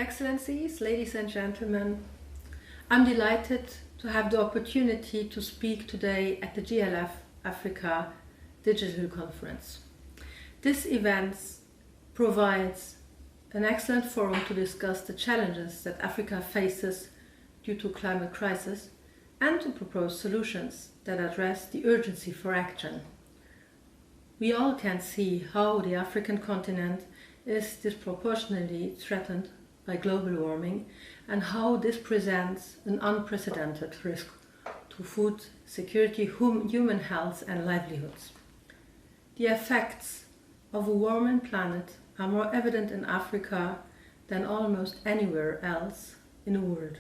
Excellencies, ladies and gentlemen, I'm delighted to have the opportunity to speak today at the GLF Africa Digital Conference. This event provides an excellent forum to discuss the challenges that Africa faces due to climate crisis and to propose solutions that address the urgency for action. We all can see how the African continent is disproportionately threatened by global warming and how this presents an unprecedented risk to food security, human health and livelihoods. The effects of a warming planet are more evident in Africa than almost anywhere else in the world.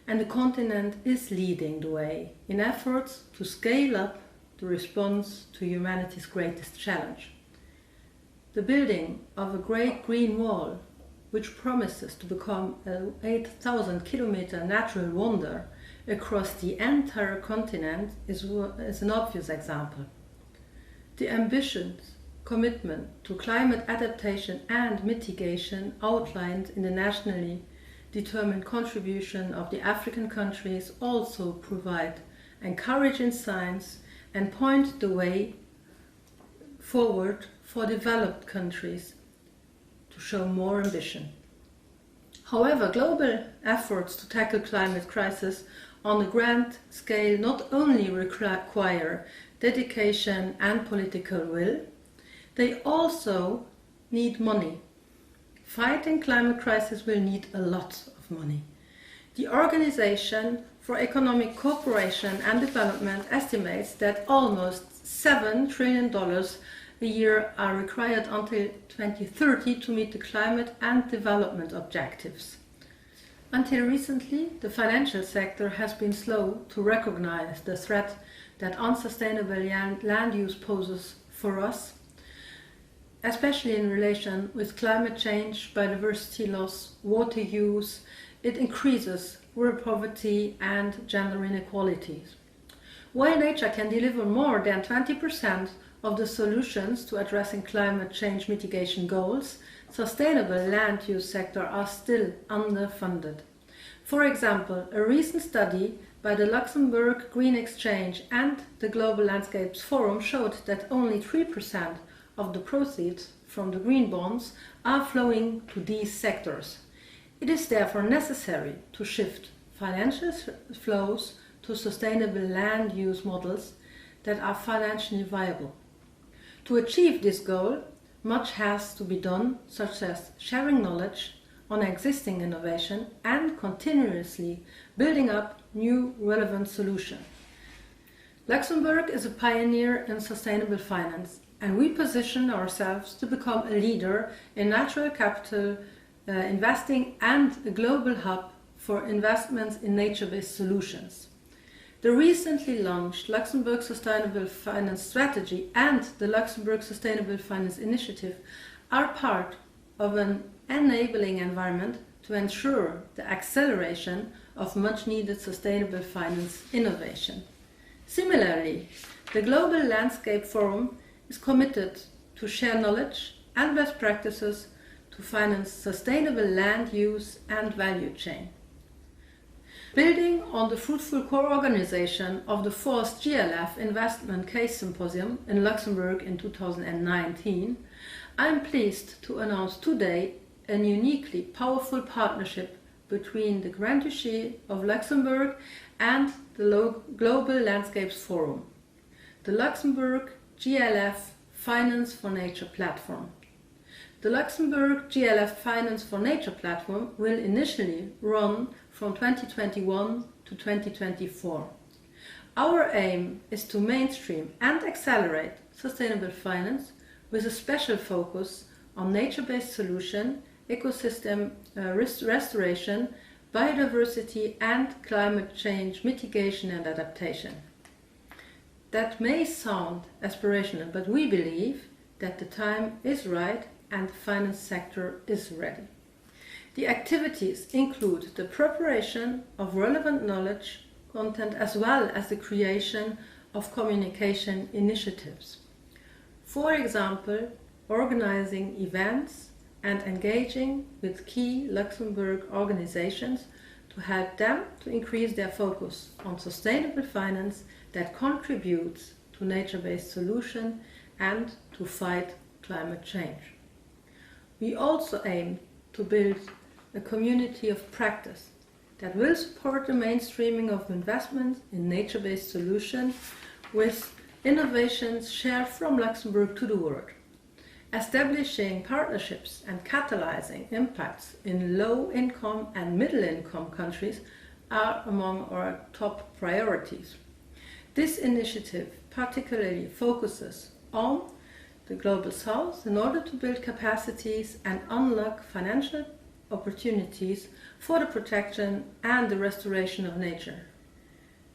And the continent is leading the way in efforts to scale up the response to humanity's greatest challenge. The building of a great green wall, which promises to become an 8,000-kilometer natural wonder across the entire continent, is an obvious example. The ambitious commitment to climate adaptation and mitigation outlined in the nationally determined contribution of the African countries also provide encouraging signs and point the way forward for developed countries to show more ambition. However, global efforts to tackle climate crisis on a grand scale not only require dedication and political will, they also need money. Fighting climate crisis will need a lot of money. The Organization for Economic Cooperation and Development estimates that almost $7 trillion a year are required until 2030 to meet the climate and development objectives. Until recently, the financial sector has been slow to recognize the threat that unsustainable land use poses for us, especially in relation with climate change, biodiversity loss, water use. It increases rural poverty and gender inequalities. While nature can deliver more than 20% of the solutions to addressing climate change mitigation goals, sustainable land use sectors are still underfunded. For example, a recent study by the Luxembourg Green Exchange and the Global Landscapes Forum showed that only 3% of the proceeds from the green bonds are flowing to these sectors. It is therefore necessary to shift financial flows to sustainable land use models that are financially viable. To achieve this goal, much has to be done, such as sharing knowledge on existing innovation and continuously building up new relevant solutions. Luxembourg is a pioneer in sustainable finance, and we position ourselves to become a leader in natural capital investing and a global hub for investments in nature-based solutions. The recently launched Luxembourg Sustainable Finance Strategy and the Luxembourg Sustainable Finance Initiative are part of an enabling environment to ensure the acceleration of much-needed sustainable finance innovation. Similarly, the Global Landscape Forum is committed to share knowledge and best practices to finance sustainable land use and value chain. Building on the fruitful co-organization of the 4th GLF Investment Case Symposium in Luxembourg in 2019, I am pleased to announce today a uniquely powerful partnership between the Grand Duchy of Luxembourg and the Global Landscapes Forum, the Luxembourg GLF Finance for Nature platform. The Luxembourg GLF Finance for Nature platform will initially run from 2021 to 2024. Our aim is to mainstream and accelerate sustainable finance with a special focus on nature-based solution, ecosystem restoration, biodiversity and climate change mitigation and adaptation. That may sound aspirational, but we believe that the time is right and the finance sector is ready. The activities include the preparation of relevant knowledge content as well as the creation of communication initiatives. For example, organizing events and engaging with key Luxembourg organizations to help them to increase their focus on sustainable finance that contributes to nature-based solutions and to fight climate change. We also aim to build a community of practice that will support the mainstreaming of investments in nature-based solutions with innovations shared from Luxembourg to the world. Establishing partnerships and catalyzing impacts in low-income and middle-income countries are among our top priorities. This initiative particularly focuses on the Global South in order to build capacities and unlock financial opportunities for the protection and the restoration of nature.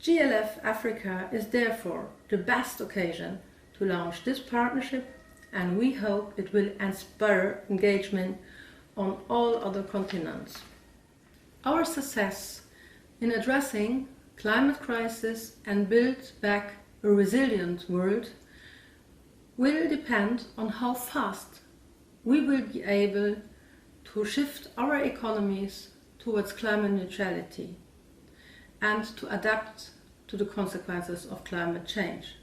GLF Africa is therefore the best occasion to launch this partnership, and we hope it will inspire engagement on all other continents. Our success in addressing climate crisis and build back a resilient world will depend on how fast we will be able to shift our economies towards climate neutrality and to adapt to the consequences of climate change.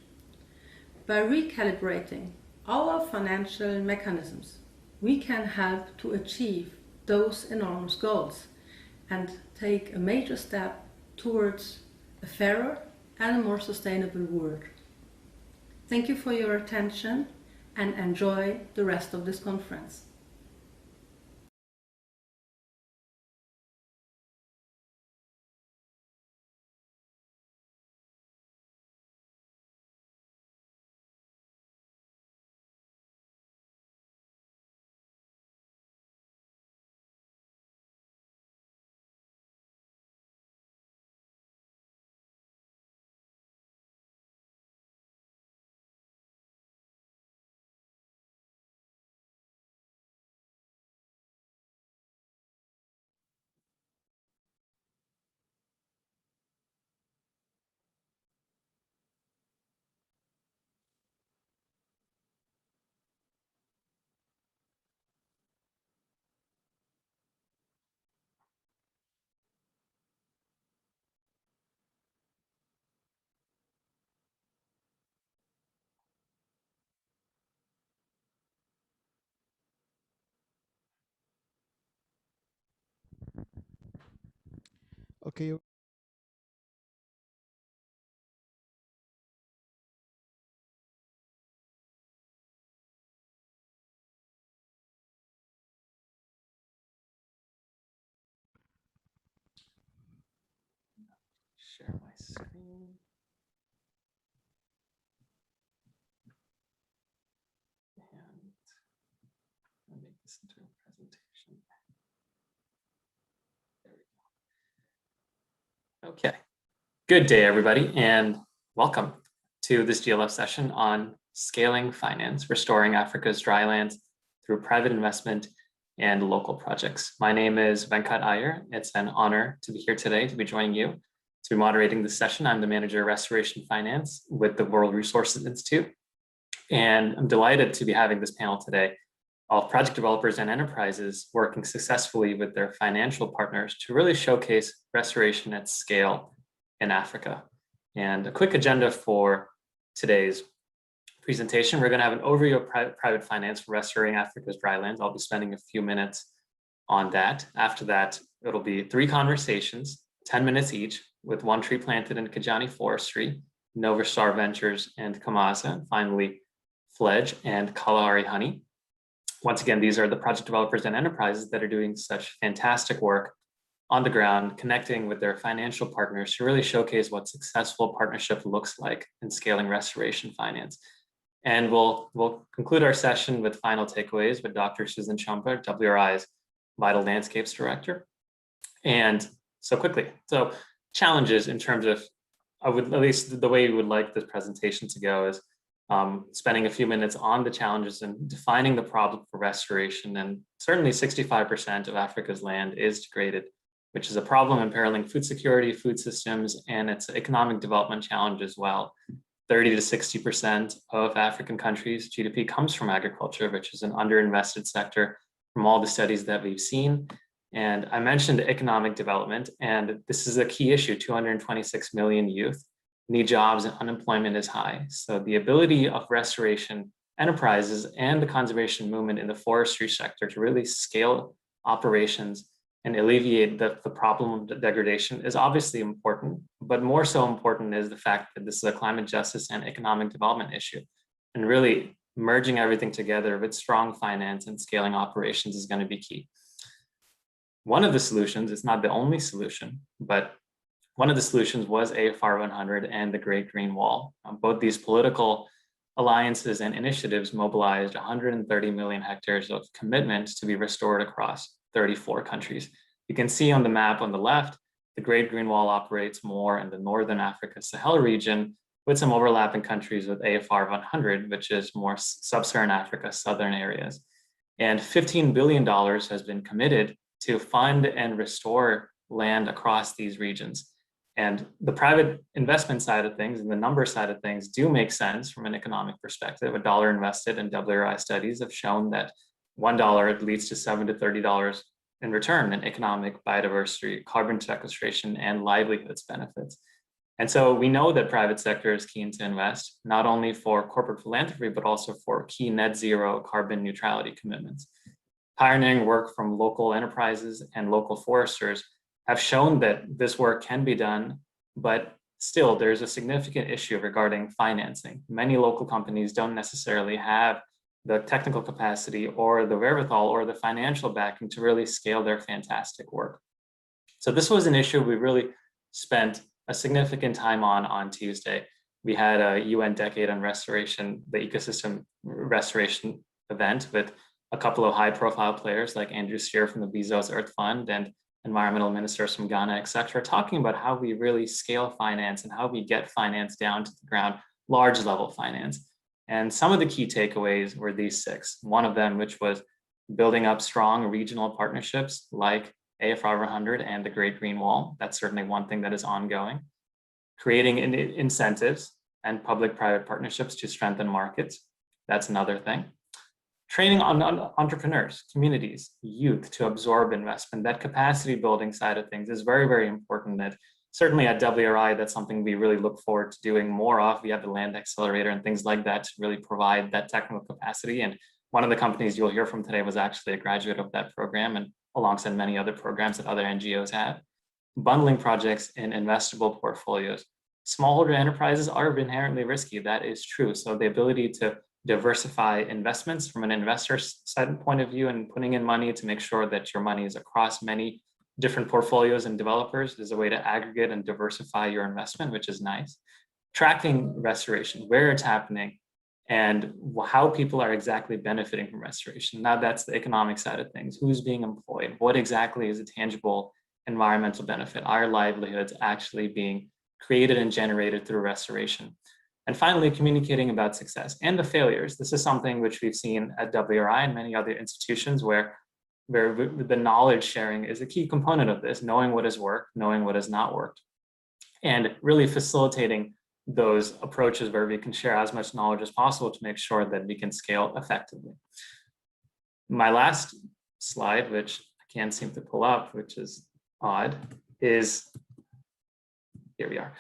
By recalibrating our financial mechanisms, we can help to achieve those enormous goals and take a major step towards a fairer and a more sustainable world. Thank you for your attention and enjoy the rest of this conference. Okay. Share my screen. And I'll make this into a presentation. There we go. Okay. Good day, everybody, and welcome to this GLF session on scaling finance, restoring Africa's drylands through private investment and local projects. My name is Venkat Iyer. It's an honor to be here today, to be joining you, to be moderating this session. I'm the manager of restoration finance with the World Resources Institute. And I'm delighted to be having this panel today of project developers and enterprises working successfully with their financial partners to really showcase restoration at scale in Africa. And a quick agenda for today's presentation. We're going to have an overview of private finance for restoring Africa's drylands. I'll be spending a few minutes on that. After that, it'll be 3 conversations, 10 minutes each, with 1 tree planted in Kajani Forestry, Nova Star Ventures, and Kamasa, and finally Fledge and Kalahari Honey. Once again, these are the project developers and enterprises that are doing such fantastic work on the ground, connecting with their financial partners to really showcase what successful partnership looks like in scaling restoration finance. And we'll conclude our session with final takeaways with Dr. Susan Chomper, WRI's Vital Landscapes Director. And so challenges in terms of, at least the way we would like this presentation to go is spending a few minutes on the challenges and defining the problem for restoration. And certainly 65% of Africa's land is degraded, which is a problem imperiling food security, food systems, and it's an economic development challenge as well. 30 to 60% of African countries' GDP comes from agriculture, which is an underinvested sector from all the studies that we've seen. And I mentioned economic development, and this is a key issue. 226 million youth need jobs and unemployment is high. So the ability of restoration enterprises and the conservation movement in the forestry sector to really scale operations and alleviate the problem of degradation is obviously important, but more so important is the fact that this is a climate justice and economic development issue. And really merging everything together with strong finance and scaling operations is going to be key. One of the solutions, it's not the only solution, but one of the solutions was AFR 100 and the Great Green Wall. Both these political alliances and initiatives mobilized 130 million hectares of commitment to be restored across 34 countries. You can see on the map on the left, the Great Green Wall operates more in the Northern Africa Sahel region with some overlapping countries with AFR 100, which is more sub-Saharan Africa, southern areas. And $15 billion has been committed to fund and restore land across these regions. And the private investment side of things and the number side of things do make sense from an economic perspective. $1 invested in WRI studies have shown that $1 leads to $7 to $30 in return in economic, biodiversity, carbon sequestration, and livelihoods benefits. And so we know that private sector is keen to invest, not only for corporate philanthropy, but also for key net zero carbon neutrality commitments. Pioneering work from local enterprises and local foresters have shown that this work can be done, but still there's a significant issue regarding financing. Many local companies don't necessarily have the technical capacity or the wherewithal or the financial backing to really scale their fantastic work. So this was an issue we really spent a significant time on Tuesday. We had a UN Decade on Restoration, the ecosystem restoration event with a couple of high profile players like Andrew Steer from the Bezos Earth Fund and environmental ministers from Ghana, et cetera, talking about how we really scale finance and how we get finance down to the ground, large level finance. And some of the key takeaways were these 6. One of them, which was building up strong regional partnerships like AFR 100 and the Great Green Wall. That's certainly one thing that is ongoing. Creating incentives and public-private partnerships to strengthen markets. That's another thing. Training on entrepreneurs, communities, youth to absorb investment. That capacity building side of things is very, very important. That certainly at WRI, that's something we really look forward to doing more of. We have the land accelerator and things like that to really provide that technical capacity. And one of the companies you'll hear from today was actually a graduate of that program, and alongside many other programs that other NGOs have. Bundling projects in investable portfolios. Smallholder enterprises are inherently risky, that is true. So the ability to diversify investments from an investor side point of view and putting in money to make sure that your money is across many different portfolios and developers is a way to aggregate and diversify your investment, which is nice. Tracking restoration, where it's happening, and how people are exactly benefiting from restoration. Now that's the economic side of things. Who's being employed? What exactly is a tangible environmental benefit? Our livelihoods actually being created and generated through restoration. And finally, communicating about success and the failures. This is something which we've seen at WRI and many other institutions where the knowledge sharing is a key component of this, knowing what has worked, knowing what has not worked, and really facilitating those approaches where we can share as much knowledge as possible to make sure that we can scale effectively. My last slide, which I can't seem to pull up, which is odd, is, here we are,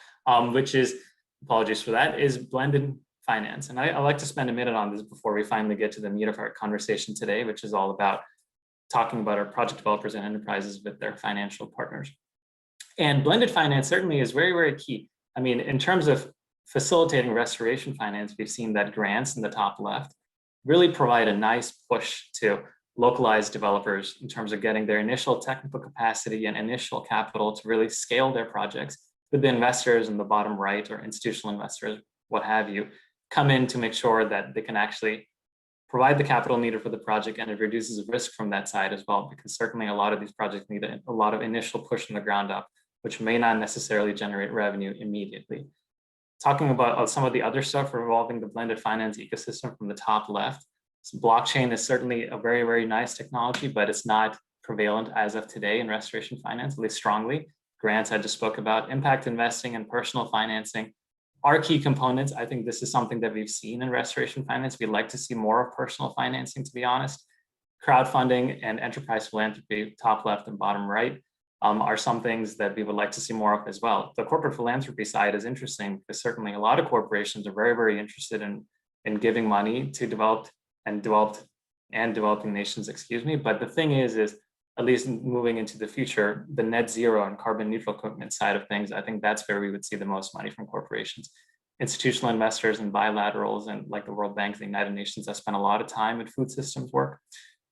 which is, apologies for that, is blended finance. And I like to spend a minute on this before we finally get to the meat of our conversation today, which is all about talking about our project developers and enterprises with their financial partners. And blended finance certainly is very, very key. I mean, in terms of facilitating restoration finance, we've seen that grants in the top left really provide a nice push to localized developers in terms of getting their initial technical capacity and initial capital to really scale their projects, with the investors in the bottom right, or institutional investors, what have you, come in to make sure that they can actually provide the capital needed for the project, and it reduces risk from that side as well, because certainly a lot of these projects need a lot of initial push from the ground up, which may not necessarily generate revenue immediately. Talking about some of the other stuff revolving the blended finance ecosystem from the top left, so blockchain is certainly a very, very nice technology, but it's not prevalent as of today in restoration finance, at least strongly. Grants I just spoke about, impact investing and personal financing are key components. I think this is something that we've seen in restoration finance. We'd like to see more of personal financing, to be honest. crowdfunding and enterprise philanthropy, top left and bottom right, are some things that we would like to see more of as well. The corporate philanthropy side is interesting because certainly a lot of corporations are very, very interested in giving money to developing nations, But the thing is at least moving into the future, the net zero and carbon neutral commitment side of things, I think that's where we would see the most money from corporations. Institutional investors and bilaterals and like the World Bank, the United Nations, have spent a lot of time in food systems work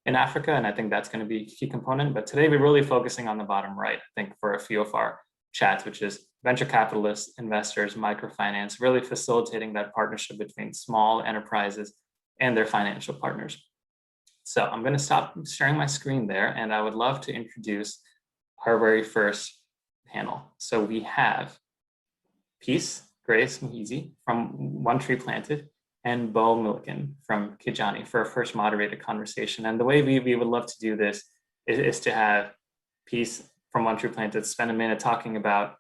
in Africa, and I think that's going to be a key component. But today we're really focusing on the bottom right, I think, for a few of our chats, which is venture capitalists, investors, microfinance, really facilitating that partnership between small enterprises and their financial partners. So I'm going to stop sharing my screen there, and I would love to introduce our very first panel. So we have Peace Grace Muhizi from One Tree Planted and Bo Milliken from Kijani for a first moderated conversation. And the way we would love to do this is to have Peace from One Tree Planted spend a minute talking about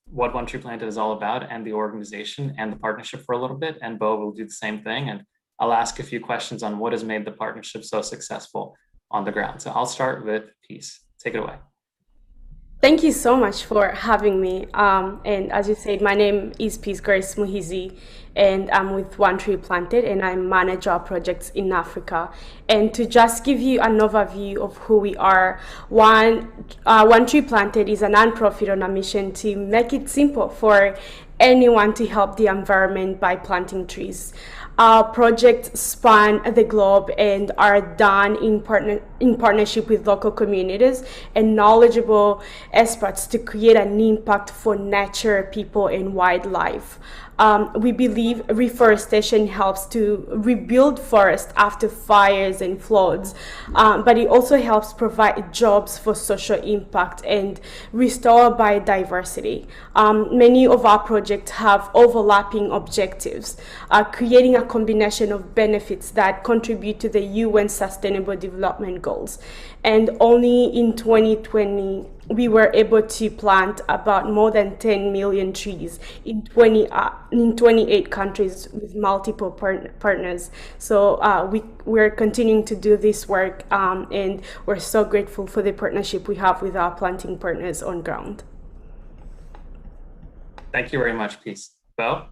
what One Tree Planted is all about and the organization and the partnership for a little bit. And Bo will do the same thing. And I'll ask a few questions on what has made the partnership so successful on the ground. So I'll start with Peace. Take it away. Thank you so much for having me. And as you said, my name is Peace Grace Muhizi, and I'm with One Tree Planted, and I manage our projects in Africa. And to just give you an overview of who we are, One Tree Planted is a nonprofit on a mission to make it simple for anyone to help the environment by planting trees. Our projects span the globe and are done in partnership with local communities and knowledgeable experts to create an impact for nature, people, and wildlife. We believe reforestation helps to rebuild forests after fires and floods, but it also helps provide jobs for social impact and restore biodiversity. Many of our projects have overlapping objectives, creating a combination of benefits that contribute to the UN Sustainable Development Goals. And only in 2020, we were able to plant about more than 10 million trees in 28 countries with multiple partners. So we're continuing to do this work, and we're so grateful for the partnership we have with our planting partners on ground. Thank you very much, Peace. Bo?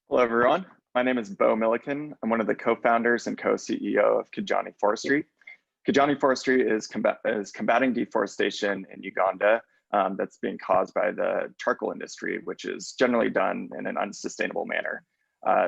Hello, everyone. My name is Bo Milliken. I'm one of the co-founders and co-CEO of Kijani Forestry. Kijani Forestry is combating deforestation in Uganda that's being caused by the charcoal industry, which is generally done in an unsustainable manner.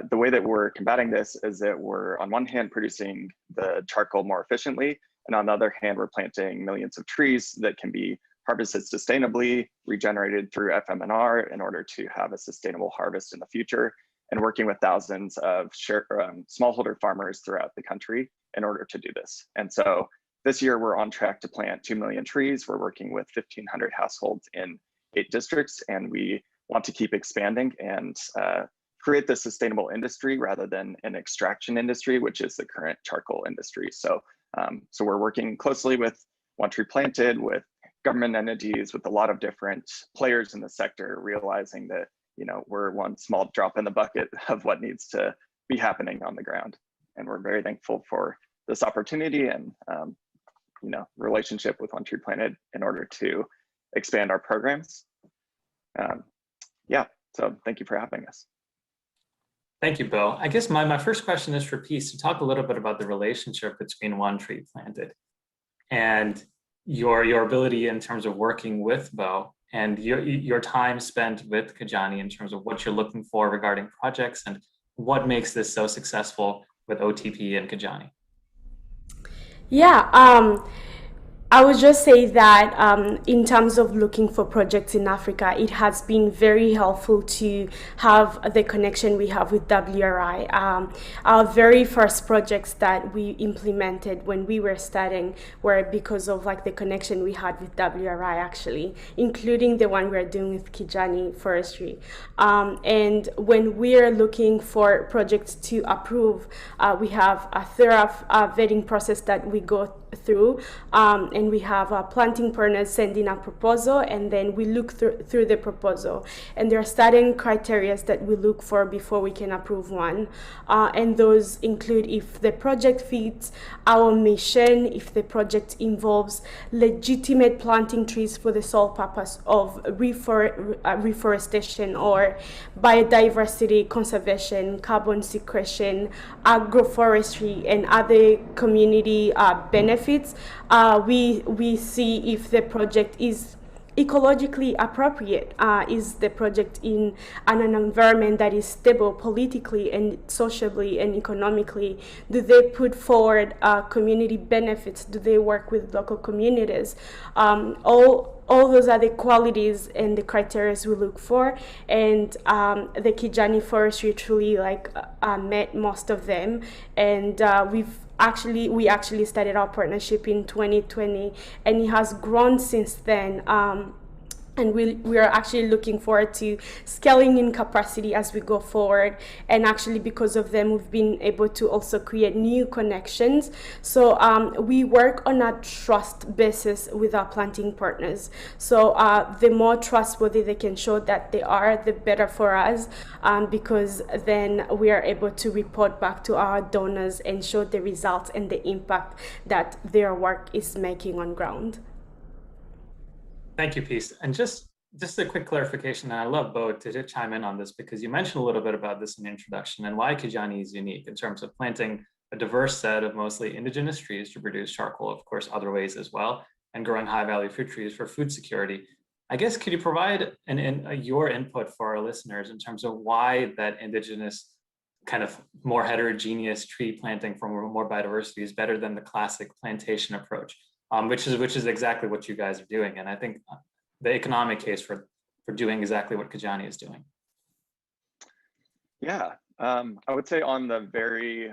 The way that we're combating this is that we're, on one hand, producing the charcoal more efficiently, and on the other hand, we're planting millions of trees that can be harvested sustainably, regenerated through FMNR in order to have a sustainable harvest in the future, and working with thousands of smallholder farmers throughout the country in order to do this. And so this year we're on track to plant 2 million trees. We're working with 1,500 households in 8 districts, and we want to keep expanding and create the sustainable industry rather than an extraction industry, which is the current charcoal industry. So, so we're working closely with One Tree Planted, with government entities, with a lot of different players in the sector, realizing that, you know, we're one small drop in the bucket of what needs to be happening on the ground. And we're very thankful for this opportunity and you know, relationship with One Tree Planted in order to expand our programs. Yeah, so thank you for having us. Thank you, Bill. I guess my first question is for Peace to talk a little bit about the relationship between One Tree Planted and your ability in terms of working with Bo and your time spent with Kijani in terms of what you're looking for regarding projects and what makes this so successful with OTP and Kijani. Yeah, I would just say that in terms of looking for projects in Africa, it has been very helpful to have the connection we have with WRI. Our very first projects that we implemented when we were starting were because of like the connection we had with WRI actually, including the one we're doing with Kijani Forestry. And when we're looking for projects to approve, we have a thorough vetting process that we go through, and we have planting partners sending a proposal, and then we look through the proposal. And there are certain criteria that we look for before we can approve one. And those include if the project fits our mission, if the project involves legitimate planting trees for the sole purpose of reforestation or biodiversity conservation, carbon sequestration, agroforestry, and other community benefits. We see if the project is ecologically appropriate. Is the project in an environment that is stable politically and socially and economically? Do they put forward community benefits? Do they work with local communities? All those are the qualities and the criteria we look for, and the Kijani Forestry truly met most of them, and we actually started our partnership in 2020, and it has grown since then. And we are actually looking forward to scaling in capacity as we go forward. And actually, because of them, we've been able to also create new connections. So we work on a trust basis with our planting partners. So the more trustworthy they can show that they are, the better for us, because then we are able to report back to our donors and show the results and the impact that their work is making on ground. Thank you, Peace. And just a quick clarification, and I love Bo to chime in on this, because you mentioned a little bit about this in the introduction and why Kijani is unique in terms of planting a diverse set of mostly indigenous trees to produce charcoal, of course, other ways as well, and growing high value fruit trees for food security. I guess, could you provide your input for our listeners in terms of why that indigenous kind of more heterogeneous tree planting for more biodiversity is better than the classic plantation approach? Which is exactly what you guys are doing. And I think the economic case for doing exactly what Kijani is doing. Yeah, I would say on the very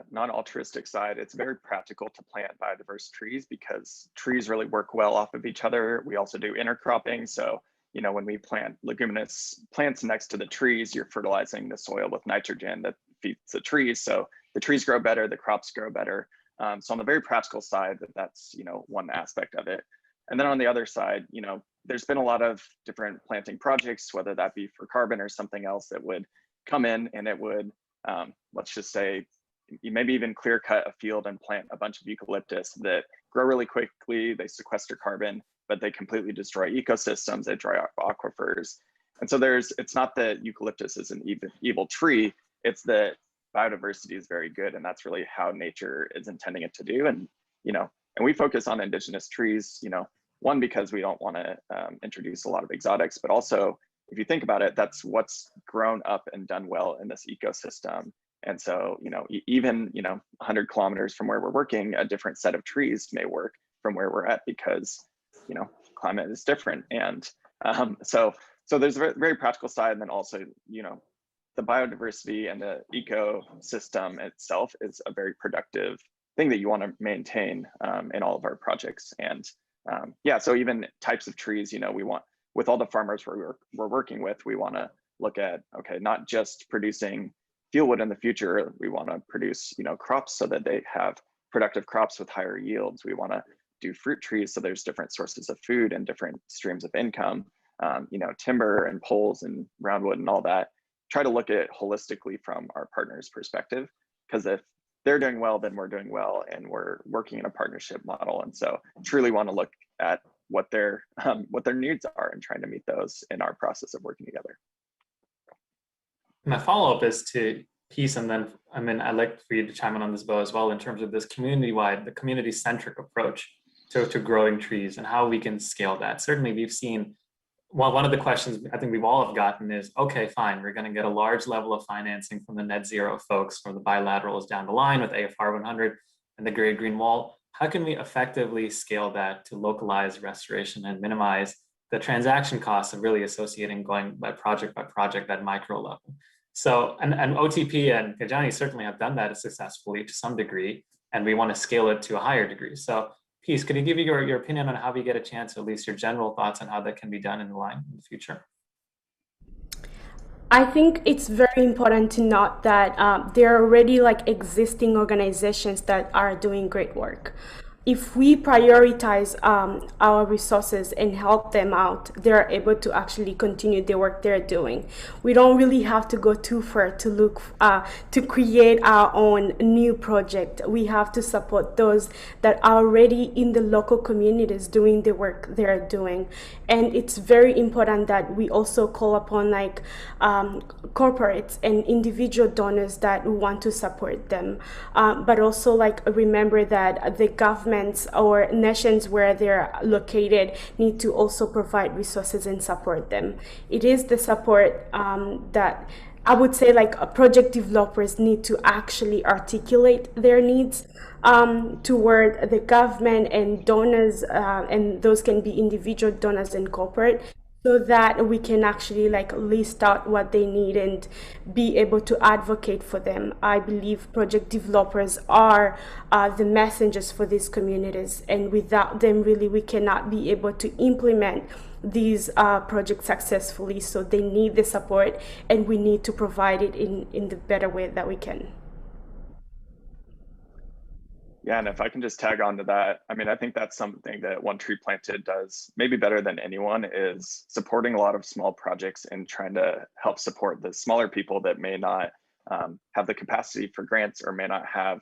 non-altruistic side, it's very practical to plant biodiverse trees because trees really work well off of each other. We also do intercropping. So, when we plant leguminous plants next to the trees, you're fertilizing the soil with nitrogen that feeds the trees. So the trees grow better, the crops grow better. So on the very practical side, that's one aspect of it. And then on the other side, there's been a lot of different planting projects, whether that be for carbon or something else, that would come in and it would, let's just say, you maybe even clear cut a field and plant a bunch of eucalyptus that grow really quickly. They sequester carbon, but they completely destroy ecosystems. They dry up aquifers. And so it's not that eucalyptus is an evil tree, it's that biodiversity is very good, and that's really how nature is intending it to do. And and we focus on indigenous trees, one, because we don't want to introduce a lot of exotics, but also if you think about it, that's what's grown up and done well in this ecosystem. And so even 100 kilometers from where we're working, a different set of trees may work from where we're at, because climate is different. And so there's a very practical side, and then also the biodiversity and the ecosystem itself is a very productive thing that you want to maintain in all of our projects. And so even types of trees, we want, with all the farmers we're working with, we want to look at, okay, not just producing fuelwood in the future, we want to produce, crops so that they have productive crops with higher yields. We want to do fruit trees so there's different sources of food and different streams of income, timber and poles and roundwood and all that. Try to look at it holistically from our partners' perspective, because if they're doing well, then we're doing well, and we're working in a partnership model. And so truly want to look at what their needs are and trying to meet those in our process of working together. My follow-up is to Peace, and then I'd like for you to chime in on this, Bo, as well, in terms of this community-wide, the community-centric approach to growing trees and how we can scale that. Certainly we've seen, well, one of the questions I think we've all have gotten is, okay, fine, we're going to get a large level of financing from the net zero folks, from the bilaterals down the line with AFR 100 and the Great Green Wall. How can we effectively scale that to localize restoration and minimize the transaction costs of really associating going by project, that micro level? So, and OTP and Kijani certainly have done that successfully to some degree, and we want to scale it to a higher degree. So, Peace, could you give your opinion on how we get a chance, or at least your general thoughts on how that can be done in the future? I think it's very important to note that there are already existing organizations that are doing great work. if we prioritize our resources and help them out, they're able to actually continue the work they're doing. We don't really have to go too far to look to create our own new project. We have to support those that are already in the local communities doing the work they're doing. And it's very important that we also call upon like corporates and individual donors that want to support them, but also like remember that the governments or nations where they're located need to also provide resources and support them. It is the support that I would say like project developers need to actually articulate their needs toward the government and donors, and those can be individual donors and corporate, so that we can actually like list out what they need and be able to advocate for them. I believe project developers are the messengers for these communities, and without them really we cannot be able to implement these projects successfully. So they need the support, and we need to provide it in the better way that we can. Yeah, and if I can just tag on to that, I mean, I think that's something that One Tree Planted does maybe better than anyone, is supporting a lot of small projects and trying to help support the smaller people that may not have the capacity for grants or may not have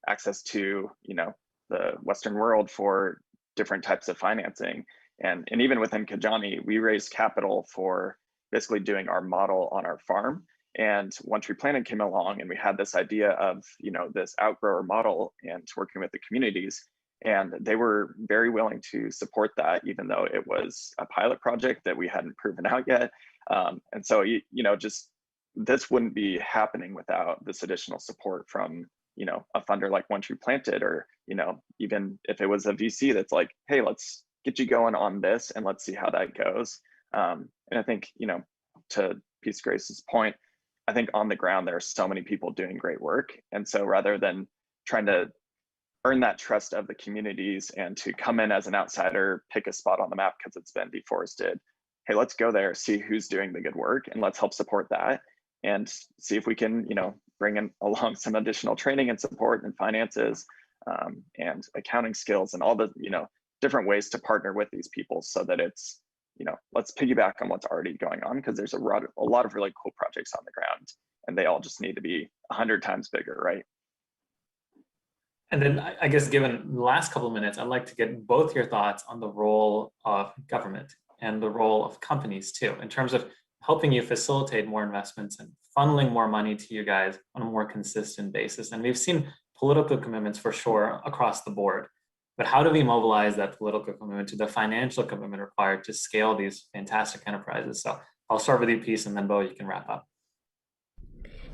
access to, you know, the Western world for different types of financing. And even within Kajani, we raised capital for basically doing our model on our farm. And One Tree Planted came along, and we had this idea of, you know, this outgrower model and working with the communities. And they were very willing to support that, even though it was a pilot project that we hadn't proven out yet. And so, you know, just this wouldn't be happening without this additional support from, you know, a funder like One Tree Planted, or, you know, even if it was a VC that's like, hey, let's get you going on this and let's see how that goes. And I think, you know, to Peace Grace's point, I think on the ground, there are so many people doing great work. And so rather than trying to earn that trust of the communities and to come in as an outsider, pick a spot on the map because it's been deforested, hey, let's go there, see who's doing the good work, and let's help support that and see if we can, you know, bring in along some additional training and support and finances and accounting skills and all the, you know, different ways to partner with these people so that it's, you know, let's piggyback on what's already going on, because there's a lot of really cool projects on the ground, and they all just need to be 100 times bigger, right? And then I guess given the last couple of minutes, I'd like to get both your thoughts on the role of government and the role of companies too, in terms of helping you facilitate more investments and funneling more money to you guys on a more consistent basis. And we've seen political commitments for sure across the board. But how do we mobilize that political commitment to the financial commitment required to scale these fantastic enterprises? So I'll start with you, Peace, and then Bo, you can wrap up.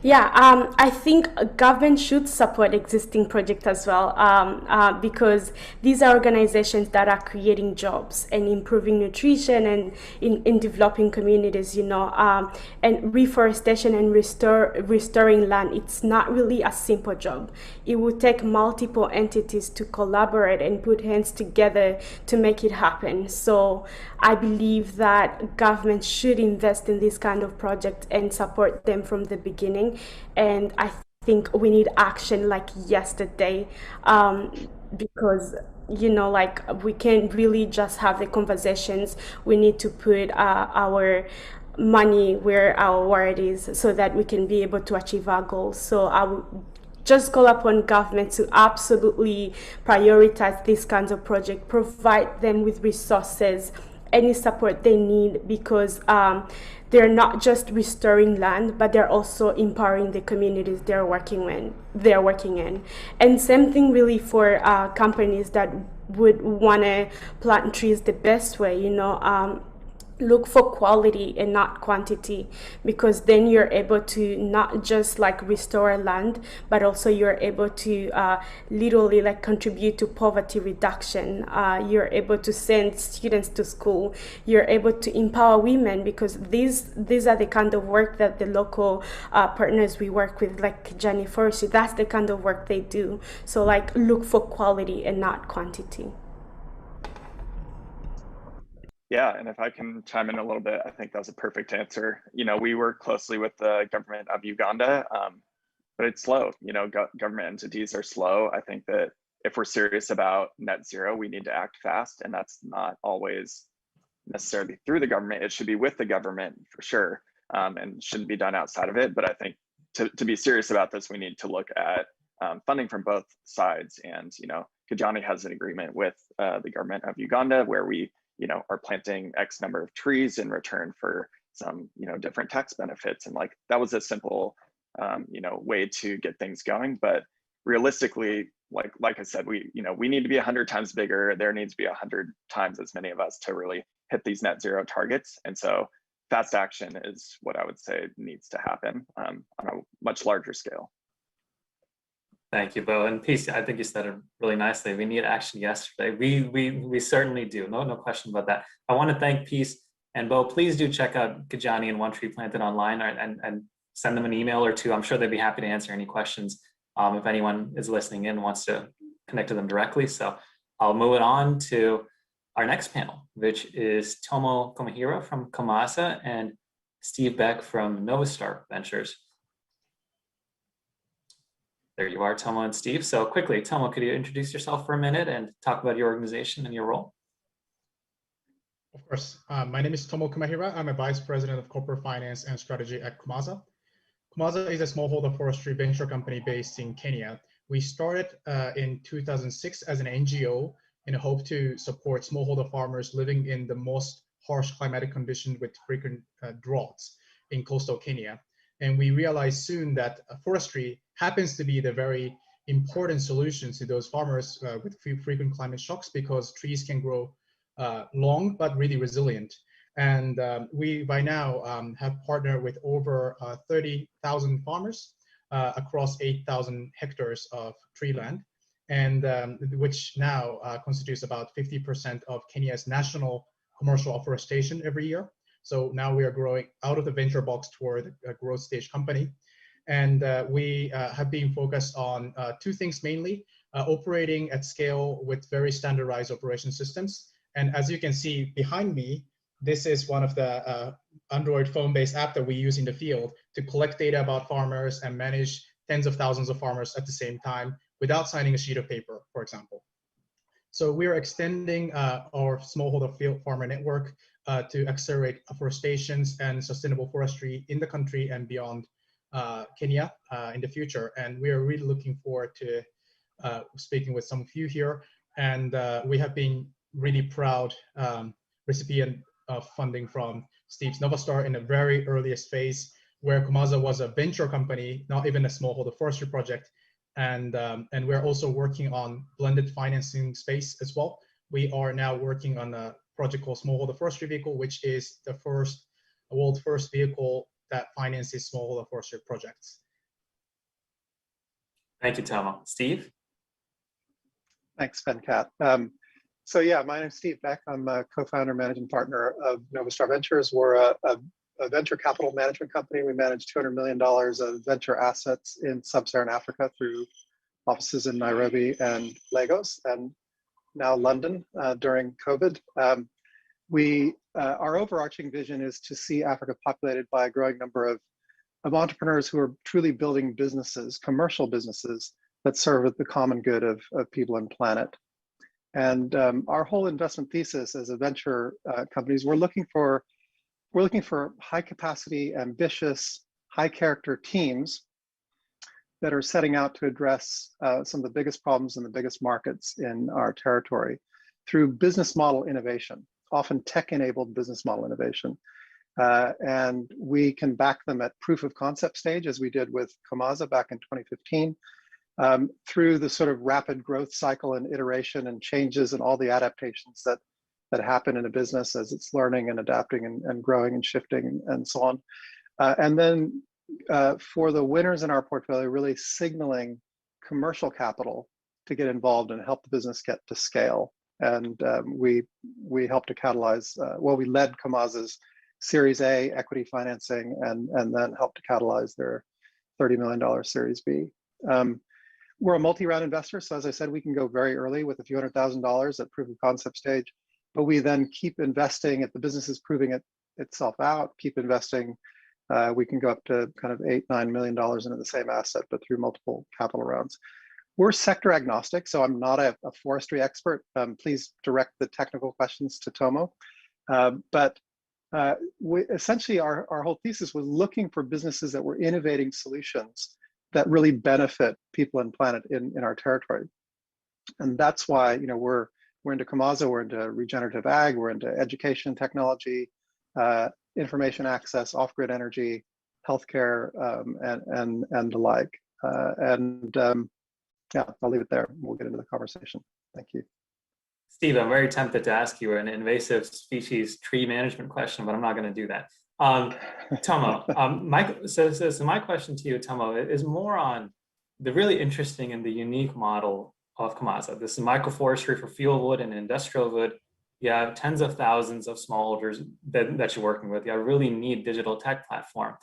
Yeah, I think government should support existing projects as well, because these are organizations that are creating jobs and improving nutrition and in developing communities, you know, and reforestation and restoring land. It's not really a simple job. It would take multiple entities to collaborate and put hands together to make it happen. So I believe that government should invest in this kind of project and support them from the beginning. And I think we need action like yesterday, because, you know, like we can't really just have the conversations. We need to put our money where our word is so that we can be able to achieve our goals. So I would just call upon government to absolutely prioritize these kinds of projects, provide them with resources, any support they need, because they're not just restoring land, but they're also empowering the communities they're working in. And same thing really for companies that would want to plant trees the best way, you know. Look for quality and not quantity, because then you're able to not just like restore land, but also you're able to literally like contribute to poverty reduction. You're able to send students to school. You're able to empower women, because these are the kind of work that the local partners we work with, like Kajani Forestry, that's the kind of work they do. So like look for quality and not quantity. Yeah, and if I can chime in a little bit, I think that's a perfect answer. You know, we work closely with the government of Uganda, but it's slow. You know, government entities are slow. I think that if we're serious about net zero, we need to act fast, and that's not always necessarily through the government. It should be with the government for sure, and shouldn't be done outside of it. But I think to be serious about this, we need to look at funding from both sides. And Kijani has an agreement with the government of Uganda where we are planting X number of trees in return for some different tax benefits, and like that was a simple way to get things going. But realistically, like I said, we need to be 100 times bigger. There needs to be 100 times as many of us to really hit these net zero targets. And so fast action is what I would say needs to happen on a much larger scale. Thank you, Bo. And Peace, I think you said it really nicely. We need action yesterday. We certainly do. No question about that. I want to thank Peace and Bo. Please do check out Kijani and One Tree Planted online, and send them an email or two. I'm sure they'd be happy to answer any questions if anyone is listening in and wants to connect to them directly. So I'll move it on to our next panel, which is Tomo Komahira from Komaza and Steve Beck from Novastar Ventures. There you are, Tomo and Steve. So quickly, Tomo, could you introduce yourself for a minute and talk about your organization and your role? Of course. My name is Tomo Kumahira. I'm a Vice President of Corporate Finance and Strategy at Komaza. Komaza is a smallholder forestry venture company based in Kenya. We started in 2006 as an NGO in a hope to support smallholder farmers living in the most harsh climatic conditions with frequent droughts in coastal Kenya. And we realized soon that forestry happens to be the very important solution to those farmers with frequent climate shocks, because trees can grow long but really resilient. And we by now have partnered with over 30,000 farmers across 8,000 hectares of tree land, and which now constitutes about 50% of Kenya's national commercial afforestation every year. So now we are growing out of the venture box toward a growth stage company. And we have been focused on two things mainly: operating at scale with very standardized operation systems. And as you can see behind me, this is one of the Android phone-based app that we use in the field to collect data about farmers and manage tens of thousands of farmers at the same time without signing a sheet of paper, for example. So we are extending our smallholder field farmer network to accelerate afforestation and sustainable forestry in the country and beyond Kenya in the future. And we are really looking forward to speaking with some of you here. And we have been really proud recipient of funding from Steve's Novastar in the very earliest phase, where Komaza was a venture company, not even a smallholder forestry project. And we're also working on blended financing space as well. We are now working on a project called Smallholder Forestry Vehicle, which is the world's first vehicle that finances smallholder forestry projects. Thank you, Tomo. Steve? Thanks, Venkat. So yeah, my name is Steve Beck. I'm a co-founder, managing partner of Novastar Ventures. We're a venture capital management company. We manage $200 million of venture assets in sub-Saharan Africa through offices in Nairobi and Lagos, and now London during COVID. Our overarching vision is to see Africa populated by a growing number of entrepreneurs who are truly building businesses, commercial businesses that serve the common good of people and planet. And our whole investment thesis as a venture companies, we're looking for high capacity, ambitious, high character teams that are setting out to address some of the biggest problems in the biggest markets in our territory through business model innovation, often tech-enabled business model innovation. And we can back them at proof of concept stage, as we did with Komaza back in 2015, through the sort of rapid growth cycle and iteration and changes and all the adaptations that happen in a business as it's learning and adapting and growing and shifting and so on. And then for the winners in our portfolio, really signaling commercial capital to get involved and help the business get to scale. And we helped to catalyze, we led Komaza's Series A equity financing and then helped to catalyze their $30 million Series B. We're a multi-round investor, so as I said, we can go very early with a few $100,000 at proof of concept stage, but we then keep investing if the business is proving itself out, keep investing. We can go up to kind of $8-9 million into the same asset, but through multiple capital rounds. We're sector agnostic, so I'm not a forestry expert. Please direct the technical questions to Tomo. But essentially, our whole thesis was looking for businesses that were innovating solutions that really benefit people and planet in our territory. And that's why, you know, we're into Kamaza, we're into regenerative ag, we're into education technology, information access, off-grid energy, healthcare, and the like. Yeah, I'll leave it there. We'll get into the conversation. Thank you. Steve, I'm very tempted to ask you an invasive species tree management question, but I'm not going to do that. Tomo, so my question to you, Tomo, is more on the really interesting and the unique model of Kamaza. This is microforestry for fuel wood and industrial wood. You have tens of thousands of smallholders that you're working with. You have a really neat digital tech platform.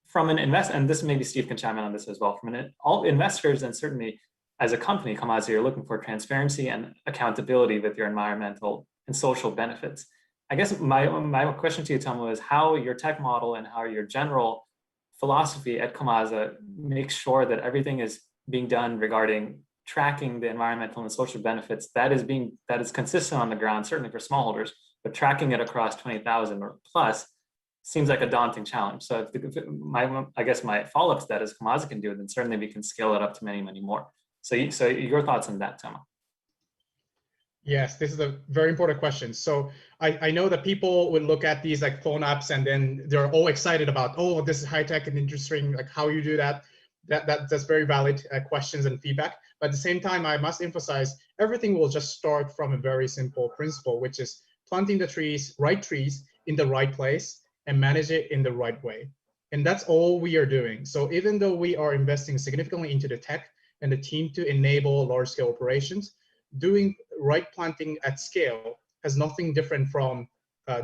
From an and this maybe Steve can chime in on this as well. From all investors, and certainly as a company, Kamaza, you're looking for transparency and accountability with your environmental and social benefits. I guess my question to you, Tomo, is how your tech model and how your general philosophy at Kamaza makes sure that everything is being done regarding tracking the environmental and social benefits that is consistent on the ground, certainly for smallholders, but tracking it across 20,000 or plus seems like a daunting challenge. So I guess my follow-up to that is Kamaza can do it, then certainly we can scale it up to many, many more. So your thoughts on that, Tomo? Yes, this is a very important question. So I know that people would look at these like phone apps and then they're all excited about, oh, this is high tech and interesting, like how you do that. That's very valid questions and feedback. But at the same time, I must emphasize everything will just start from a very simple principle, which is planting the right trees in the right place and manage it in the right way. And that's all we are doing. So even though we are investing significantly into the tech and the team to enable large scale operations, doing right planting at scale has nothing different from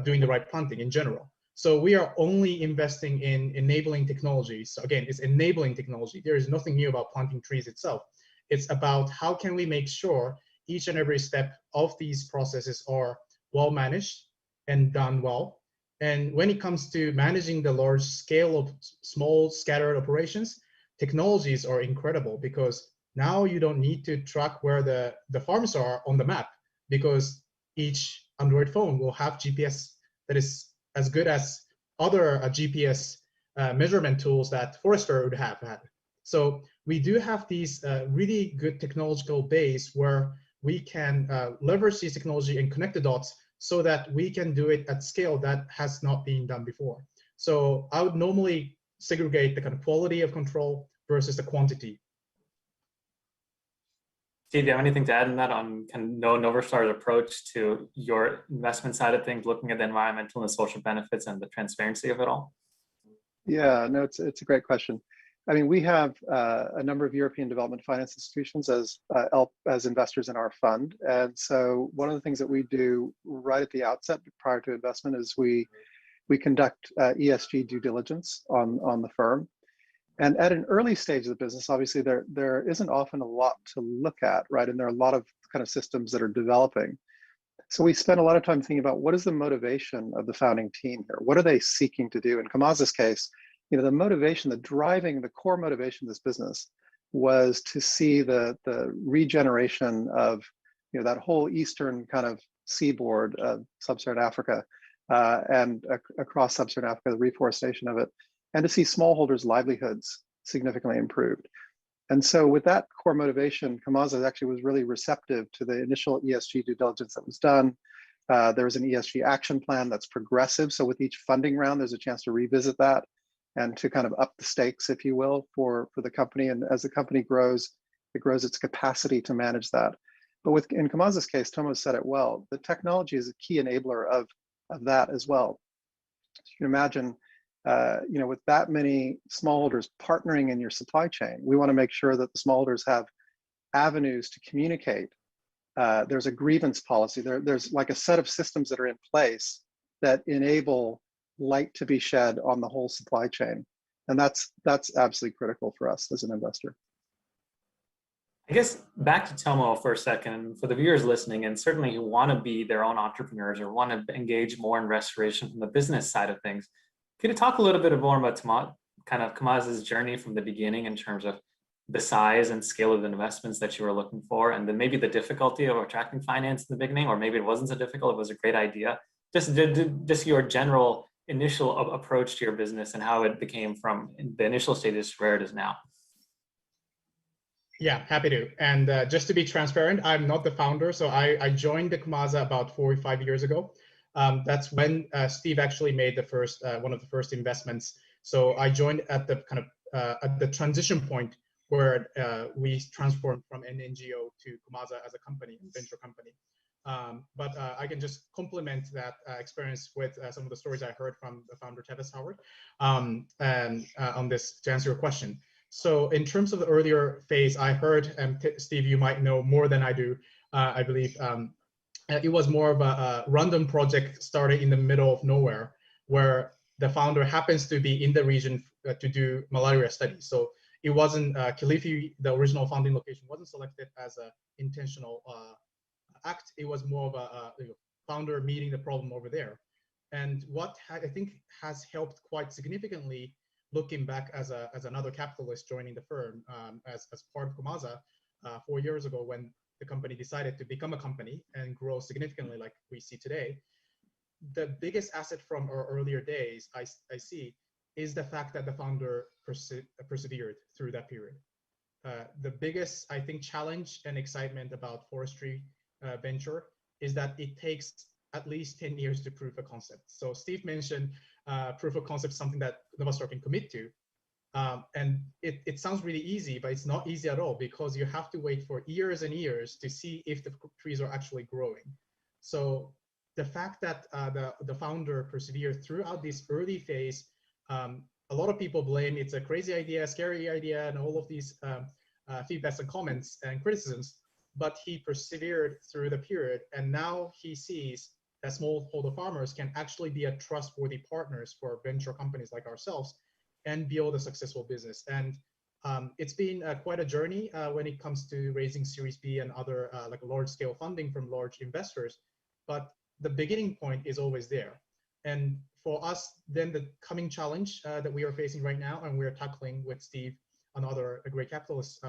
doing the right planting in general. So we are only investing in enabling technology. So again, it's enabling technology. There is nothing new about planting trees itself. It's about how can we make sure each and every step of these processes are well managed and done well. And when it comes to managing the large scale of small scattered operations, technologies are incredible because now you don't need to track where the farms are on the map because each Android phone will have GPS that is as good as other GPS measurement tools that Forester would have had. So we do have these really good technological base where we can leverage this technology and connect the dots so that we can do it at scale that has not been done before. So I would normally segregate the kind of quality of control versus the quantity. Steve, do you have anything to add on that on Novarstar's approach to your investment side of things, looking at the environmental and social benefits and the transparency of it all? Yeah, no, it's a great question. I mean, we have a number of European development finance institutions as investors in our fund. And so one of the things that we do right at the outset prior to investment is we conduct ESG due diligence on the firm. And at an early stage of the business, obviously there isn't often a lot to look at, right? And there are a lot of kind of systems that are developing. So we spend a lot of time thinking about what is the motivation of the founding team here? What are they seeking to do? In Kamaza's case, you know, the motivation, the core motivation of this business was to see the regeneration of, you know, that whole eastern kind of seaboard of sub-Saharan Africa and across sub-Saharan Africa, the reforestation of it, and to see smallholders' livelihoods significantly improved. And so with that core motivation, Kamaza actually was really receptive to the initial ESG due diligence that was done. There was an ESG action plan that's progressive. So with each funding round, there's a chance to revisit that and to kind of up the stakes, if you will, for the company. And as the company grows, it grows its capacity to manage that. But in Kamaza's case, Tomo said it well, the technology is a key enabler of that as well. So you can imagine, you know, with that many smallholders partnering in your supply chain, we want to make sure that the smallholders have avenues to communicate. There's a grievance policy. There's like a set of systems that are in place that enable light to be shed on the whole supply chain. And that's absolutely critical for us as an investor. I guess back to Tomo for a second, for the viewers listening, and certainly who want to be their own entrepreneurs or want to engage more in restoration from the business side of things. Could you talk a little bit more about kind of Kamaza's journey from the beginning in terms of the size and scale of the investments that you were looking for, and then maybe the difficulty of attracting finance in the beginning, or maybe it wasn't so difficult, it was a great idea. Just your general initial approach to your business and how it became from the initial stages to where it is now. Yeah, happy to. And just to be transparent, I'm not the founder. So I joined the Kumaza about 4 or 5 years ago. That's when Steve actually made the first one of the first investments. So I joined at the kind of at the transition point where we transformed from an NGO to Kumaza as a company, a venture company. But I can just complement that experience with some of the stories I heard from the founder, Tevis Howard, and on this to answer your question. So in terms of the earlier phase, I heard, and Steve, you might know more than I do, I believe, it was more of a random project started in the middle of nowhere, where the founder happens to be in the region to do malaria studies. So it wasn't, Kilifi, the original founding location, wasn't selected as an intentional act. It was more of a founder meeting the problem over there. And what I think has helped quite significantly, looking back as another capitalist joining the firm as part of Kumaza 4 years ago, when the company decided to become a company and grow significantly like we see today, the biggest asset from our earlier days I see is the fact that the founder persevered through that period. The biggest, I think, challenge and excitement about forestry venture is that it takes at least 10 years to prove a concept. So Steve mentioned proof of concept, something that Novastar can commit to. And it sounds really easy, but it's not easy at all, because you have to wait for years and years to see if the trees are actually growing. So the fact that the founder persevered throughout this early phase, a lot of people blame it's a crazy idea, scary idea, and all of these feedbacks and comments and criticisms, but he persevered through the period, and now he sees that smallholder farmers can actually be a trustworthy partners for venture companies like ourselves and build a successful business. And it's been quite a journey when it comes to raising Series B and other like large-scale funding from large investors, but the beginning point is always there. And for us, then the coming challenge that we are facing right now, and we're tackling with Steve, another great capitalist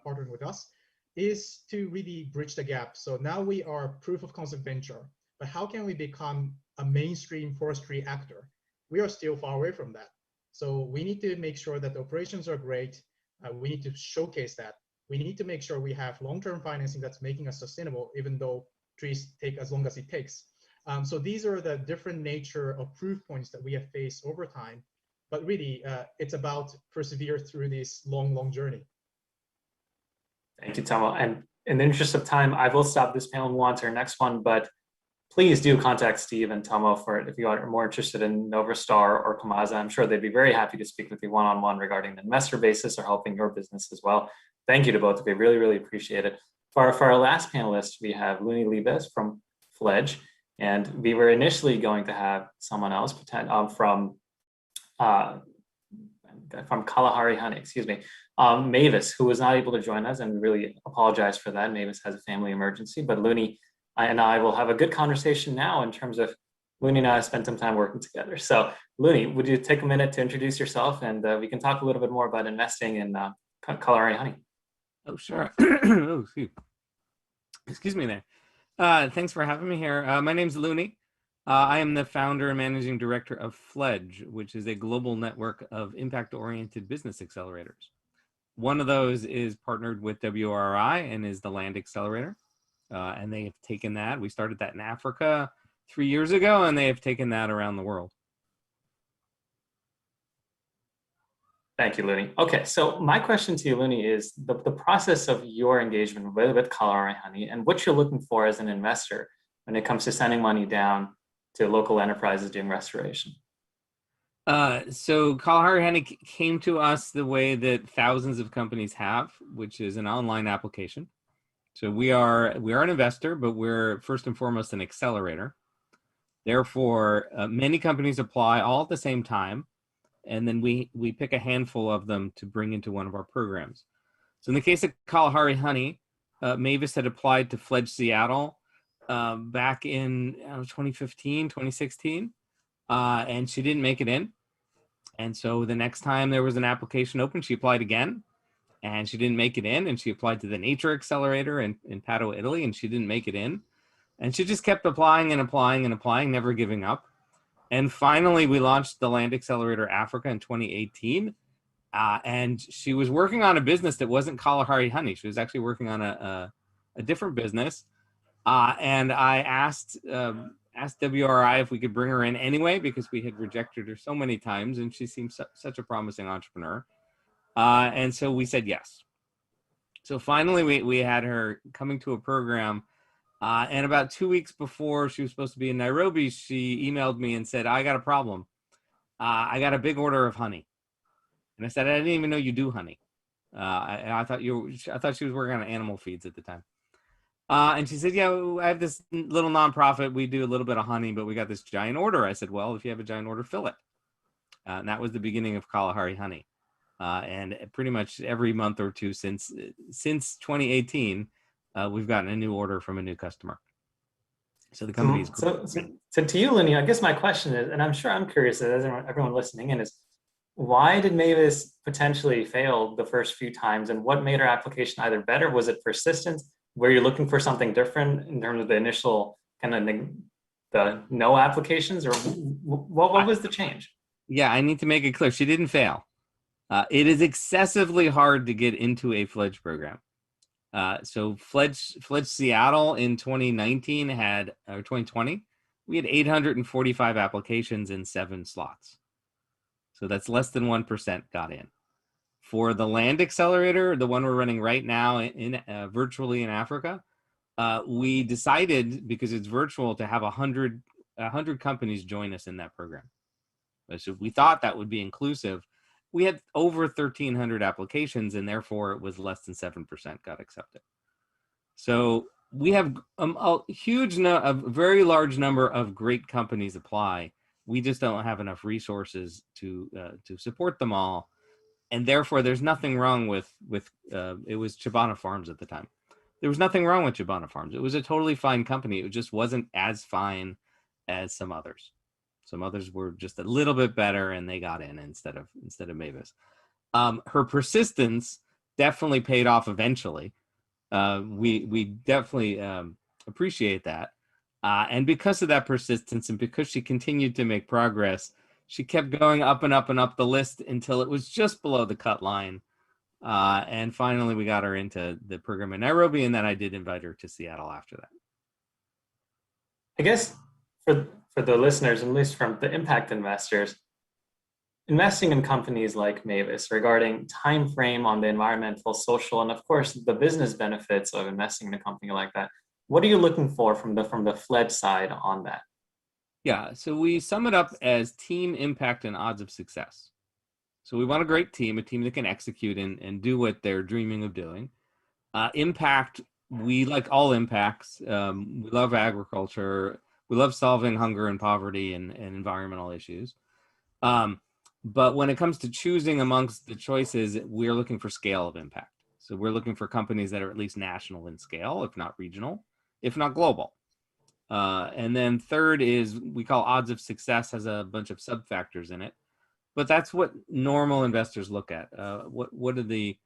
partnering with us, is to really bridge the gap. So now we are proof of concept venture, but how can we become a mainstream forestry actor? We are still far away from that. So we need to make sure that the operations are great. We need to showcase that. We need to make sure we have long-term financing that's making us sustainable, even though trees take as long as it takes. So these are the different nature of proof points that we have faced over time. But really, it's about persevere through this long, long journey. Thank you, Tomo. And in the interest of time, I will stop this panel and move on to our next one, but please do contact Steve and Tomo for if you are more interested in Novastar or Kumaza. I'm sure they'd be very happy to speak with you one-on-one regarding the investor basis or helping your business as well. Thank you to both of you. Really, really appreciate it. For our last panelist, we have Luni Libes from Fledge, and we were initially going to have someone else from Kalahari Honey, excuse me, Mavis, who was not able to join us, and we really apologize for that. Mavis has a family emergency, but Luni and I will have a good conversation now in terms of Luni and I spent some time working together. So Luni, would you take a minute to introduce yourself, and we can talk a little bit more about investing in Kalahari Honey. Oh, sure. Oh, excuse me there. Thanks for having me here. My name's Luni. I am the founder and managing director of Fledge, which is a global network of impact-oriented business accelerators. One of those is partnered with WRI and is the Land Accelerator. And they have taken that. We started that in Africa 3 years ago, and they have taken that around the world. Thank you, Luni. Okay, so my question to you, Luni, is the process of your engagement with Kalahari Honey and what you're looking for as an investor when it comes to sending money down to local enterprises doing restoration. So Kalahari Honey came to us the way that thousands of companies have, which is an online application. So we are an investor, but we're first and foremost an accelerator. Therefore, many companies apply all at the same time, and then we pick a handful of them to bring into one of our programs. So in the case of Kalahari Honey, Mavis had applied to Fledge Seattle back in 2015, 2016, and she didn't make it in. And so the next time there was an application open, she applied again. and she didn't make it in, and she applied to the Nature Accelerator in Padua, Italy, and she didn't make it in. And she just kept applying and applying and applying, never giving up. And finally, we launched the Land Accelerator Africa in 2018. And she was working on a business that wasn't Kalahari honey. She was actually working on a different business. And I asked WRI if we could bring her in anyway, because we had rejected her so many times, and she seemed such a promising entrepreneur. And so we said yes. So finally, we had her coming to a program. And about 2 weeks before she was supposed to be in Nairobi, she emailed me and said, I got a problem. I got a big order of honey. And I said, I didn't even know you do honey. I thought she was working on animal feeds at the time. And she said, yeah, I have this little nonprofit. We do a little bit of honey, but we got this giant order. I said, well, if you have a giant order, fill it. And that was the beginning of Kalahari honey. And pretty much every month or two since 2018, we've gotten a new order from a new customer. So the company is so to you, Lenny, I guess my question is, and I'm sure I'm curious as everyone listening in, is why did Mavis potentially fail the first few times, and what made her application either better? Was it persistence? Were you looking for something different in terms of the initial kind of the no applications, or what was the change? Yeah, I need to make it clear. She didn't fail. It is excessively hard to get into a Fledge program. So Fledge Seattle in 2019 or 2020, we had 845 applications in 7 slots. So that's less than 1% got in. For the Land Accelerator, the one we're running right now in virtually in Africa, we decided, because it's virtual, to have 100 companies join us in that program. So we thought that would be inclusive. We had over 1,300 applications, and therefore it was less than 7% got accepted. So we have a very large number of great companies apply. We just don't have enough resources to support them all, and therefore there's nothing wrong with it was Chibana Farms at the time. There was nothing wrong with Chibana Farms. It was a totally fine company. It just wasn't as fine as some others. Some others were just a little bit better, and they got in instead of Mavis. Her persistence definitely paid off eventually. We definitely appreciate that. And because of that persistence, and because she continued to make progress, she kept going up and up and up the list until it was just below the cut line. And finally, we got her into the program in Nairobi, and then I did invite her to Seattle after that. I guess for the listeners, at least from the impact investors, investing in companies like Mavis, regarding time frame on the environmental, social, and of course the business benefits of investing in a company like that, what are you looking for from the Fledge side on that? Yeah, so we sum it up as team impact and odds of success. So we want a great team, a team that can execute and do what they're dreaming of doing. Impact, we like all impacts. We love agriculture. We love solving hunger and poverty and environmental issues. But when it comes to choosing amongst the choices, we're looking for scale of impact. So we're looking for companies that are at least national in scale, if not regional, if not global. And then third is, we call odds of success, has a bunch of sub factors in it. But that's what normal investors look at. What are the,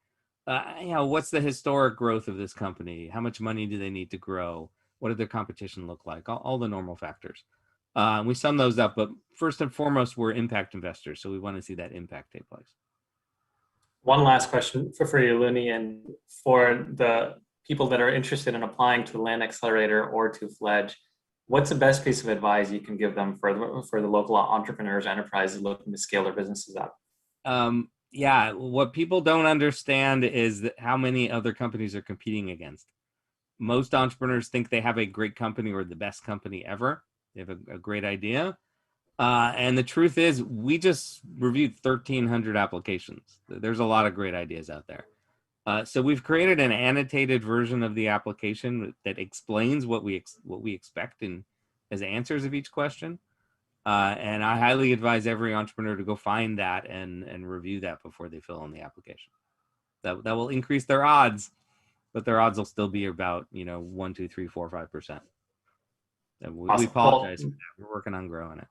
what's the historic growth of this company? How much money do they need to grow? What does their competition look like? All the normal factors. We sum those up, but first and foremost, we're impact investors. So we want to see that impact take place. One last question for you, Luni, and for the people that are interested in applying to the Land Accelerator or to Fledge, what's the best piece of advice you can give them for the local entrepreneurs, enterprises looking to scale their businesses up? Yeah, what people don't understand is that how many other companies are competing against. Most entrepreneurs think they have a great company or the best company ever. They have a great idea. And the truth is, we just reviewed 1,300 applications. There's a lot of great ideas out there. So we've created an annotated version of the application that explains what we expect as answers of each question. And I highly advise every entrepreneur to go find that and review that before they fill in the application. That will increase their odds, but their odds will still be about 1, 2, 3, 4, 5%. And we apologize for that. We're working on growing it.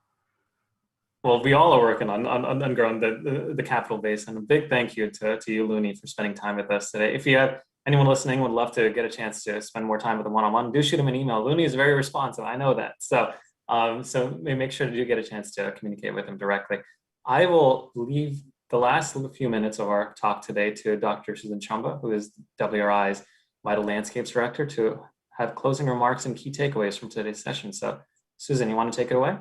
Well, we all are working on growing the capital base, and a big thank you to you, Looney, for spending time with us today. If you have anyone listening would love to get a chance to spend more time with a one-on-one, do shoot him an email. Looney is very responsive. I know that. So make sure to do get a chance to communicate with him directly. I will leave the last few minutes of our talk today to Dr. Susan Chamba, who is WRI's Vital Landscapes Director, to have closing remarks and key takeaways from today's session. So Susan, you want to take it away?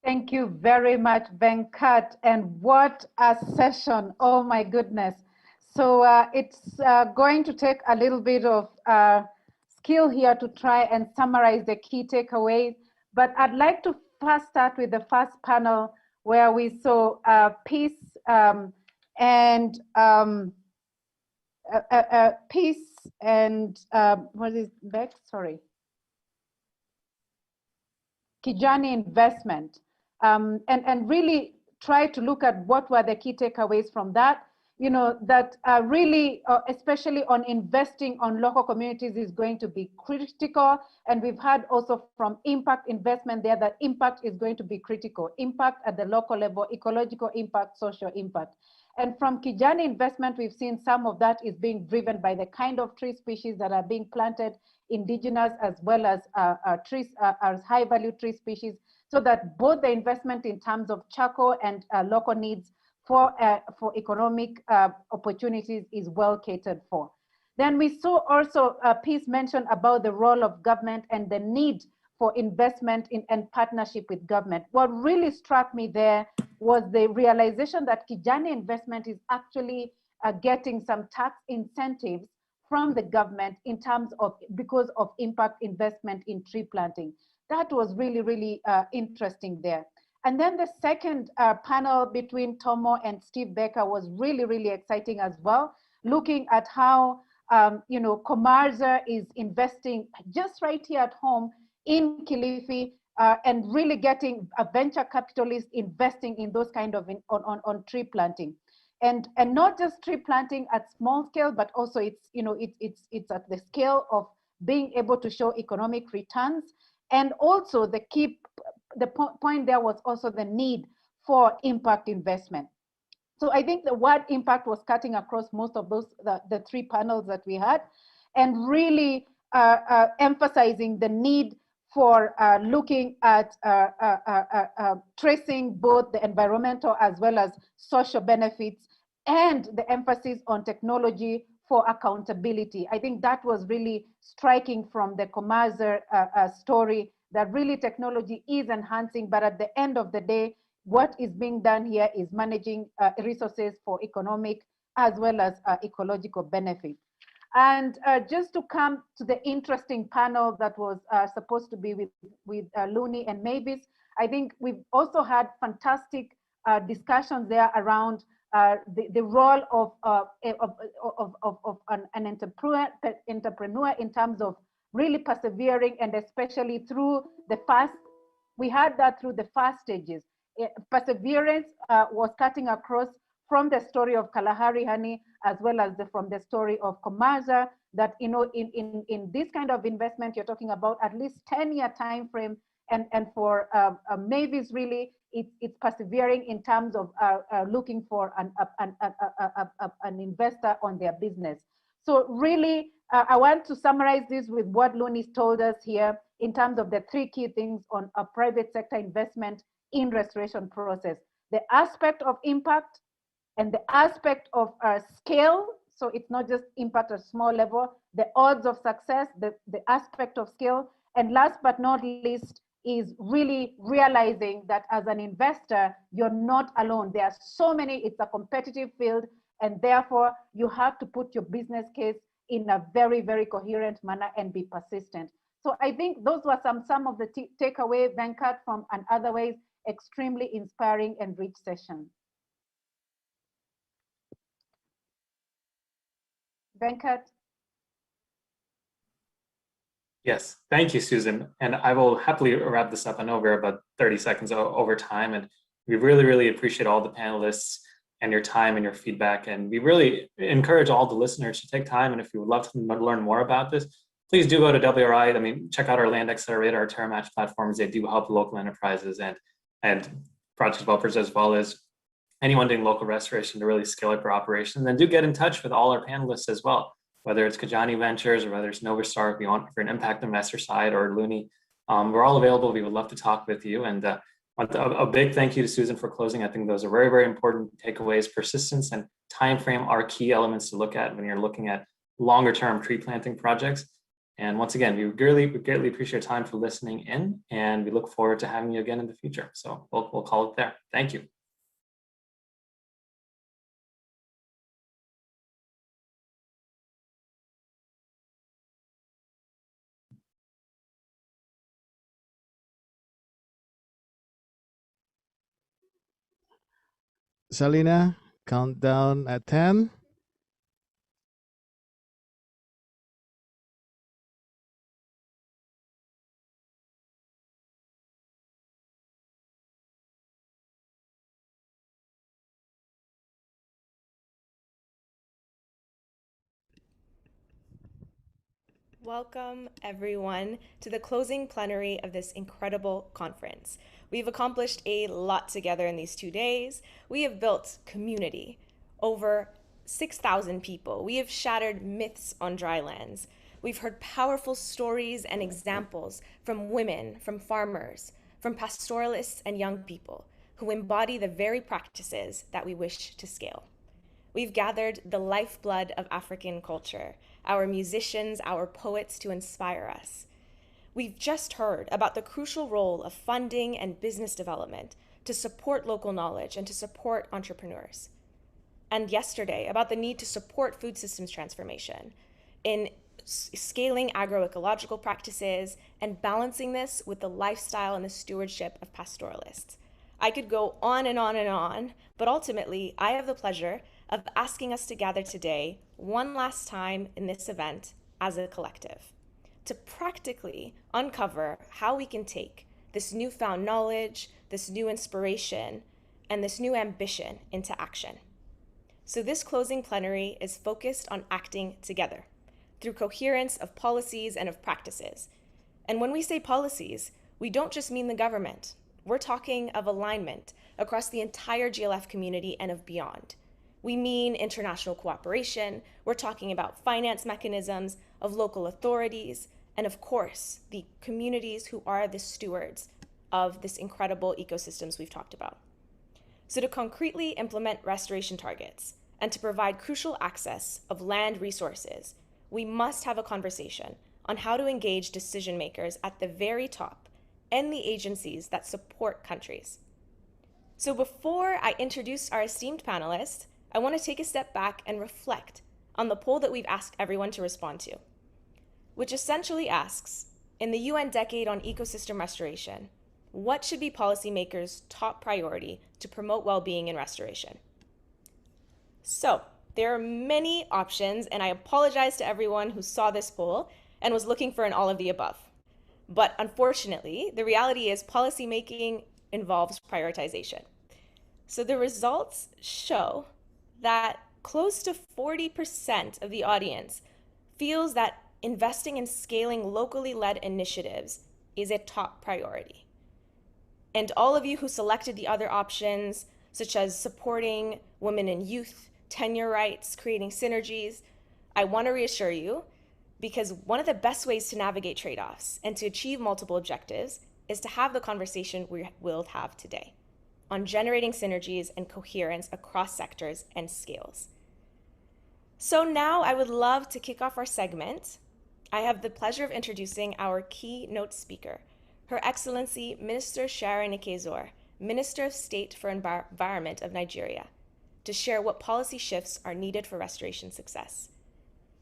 Thank you very much, Venkat. And what a session. Oh my goodness. So it's going to take a little bit of skill here to try and summarize the key takeaways. But I'd like to first start with the first panel where we saw peace what is Beck? Sorry. Kijani investment. And really try to look at what were the key takeaways from that, that really, especially on investing on local communities is going to be critical. And we've heard also from impact investment there that impact is going to be critical. Impact at the local level, ecological impact, social impact. And from Kijani investment, we've seen some of that is being driven by the kind of tree species that are being planted, indigenous as well as trees, as high value tree species, so that both the investment in terms of charcoal and local needs for economic opportunities is well catered for. Then we saw also a piece mentioned about the role of government and the need for investment in and partnership with government. What really struck me there was the realization that Kijani investment is actually getting some tax incentives from the government in terms of, because of impact investment in tree planting. That was really, really interesting there. And then the second panel between Tomo and Steve Becker was really, really exciting as well, looking at how, Komarza is investing just right here at home in Kilifi and really getting a venture capitalist investing in those kind of on tree planting. And not just tree planting at small scale, but also it's at the scale of being able to show economic returns. And also the point there was also the need for impact investment. So I think the word impact was cutting across most of those, the three panels that we had, and really emphasizing the need for looking at tracing both the environmental as well as social benefits, and the emphasis on technology for accountability. I think that was really striking from the Komarza story, that really technology is enhancing, but at the end of the day, what is being done here is managing resources for economic as well as ecological benefit. And just to come to the interesting panel that was supposed to be with Looney and Mavis, I think we've also had fantastic discussions there around the role of an entrepreneur in terms of really persevering, and especially through the first, we had that through the first stages. Perseverance was cutting across from the story of Kalahari honey, as well as from the story of Komarza, that in this kind of investment, you're talking about at least 10-year time frame, and for Mavis, really, it's persevering in terms of looking for an investor on their business. So really, I want to summarize this with what Looney told us here in terms of the three key things on a private sector investment in restoration process: the aspect of impact and the aspect of scale. So it's not just impact at small level, the odds of success, the aspect of scale, and last but not least is really realizing that as an investor, you're not alone. There are so many, it's a competitive field, and therefore you have to put your business case in a very, very coherent manner and be persistent. So I think those were some of the takeaway, Venkat, from an otherwise extremely inspiring and rich session. Venkat? Yes, thank you, Susan. And I will happily wrap this up. I know we're about 30 seconds over time, and we really, really appreciate all the panelists and your time and your feedback. And we really encourage all the listeners to take time. And if you would love to learn more about this, please do go to WRI. I mean, check out our Land Accelerator, our Terra Match platforms. They do help local enterprises and project developers, as well as anyone doing local restoration, to really scale up your operations. And do get in touch with all our panelists as well, whether it's Kajani Ventures or whether it's Novastar, if you want for an impact investor side, or Looney. We're all available. We would love to talk with you. And a big thank you to Susan for closing. I think those are very, very important takeaways. Persistence and time frame are key elements to look at when you're looking at longer term tree planting projects. And once again, we greatly appreciate your time for listening in, and we look forward to having you again in the future. So we'll call it there. Thank you. Selena, countdown at 10. Welcome, everyone, to the closing plenary of this incredible conference. We've accomplished a lot together in these 2 days. We have built community, over 6,000 people. We have shattered myths on drylands. We've heard powerful stories and examples from women, from farmers, from pastoralists and young people who embody the very practices that we wish to scale. We've gathered the lifeblood of African culture, our musicians, our poets, to inspire us. We've just heard about the crucial role of funding and business development to support local knowledge and to support entrepreneurs. And yesterday, about the need to support food systems transformation in scaling agroecological practices and balancing this with the lifestyle and the stewardship of pastoralists. I could go on and on and on, but ultimately, I have the pleasure of asking us to gather today one last time in this event as a collective to practically uncover how we can take this newfound knowledge, this new inspiration, and this new ambition into action. So this closing plenary is focused on acting together through coherence of policies and of practices. And when we say policies, we don't just mean the government. We're talking of alignment across the entire GLF community and of beyond. We mean international cooperation. We're talking about finance mechanisms of local authorities, and of course, the communities who are the stewards of this incredible ecosystems we've talked about. So to concretely implement restoration targets and to provide crucial access of land resources, we must have a conversation on how to engage decision makers at the very top and the agencies that support countries. So before I introduce our esteemed panelists, I want to take a step back and reflect on the poll that we've asked everyone to respond to, which essentially asks, in the UN Decade on Ecosystem Restoration, what should be policymakers' top priority to promote well-being and restoration? So there are many options, and I apologize to everyone who saw this poll and was looking for an all of the above. But unfortunately, the reality is policymaking involves prioritization. So the results show that close to 40% of the audience feels that investing in scaling locally led initiatives is a top priority. And all of you who selected the other options, such as supporting women and youth, tenure rights, creating synergies, I want to reassure you, because one of the best ways to navigate trade-offs and to achieve multiple objectives is to have the conversation we will have today on generating synergies and coherence across sectors and scales. So now I would love to kick off our segment. I have the pleasure of introducing our keynote speaker, Her Excellency Minister Sharon Ikezor, Minister of State for Environment of Nigeria, to share what policy shifts are needed for restoration success.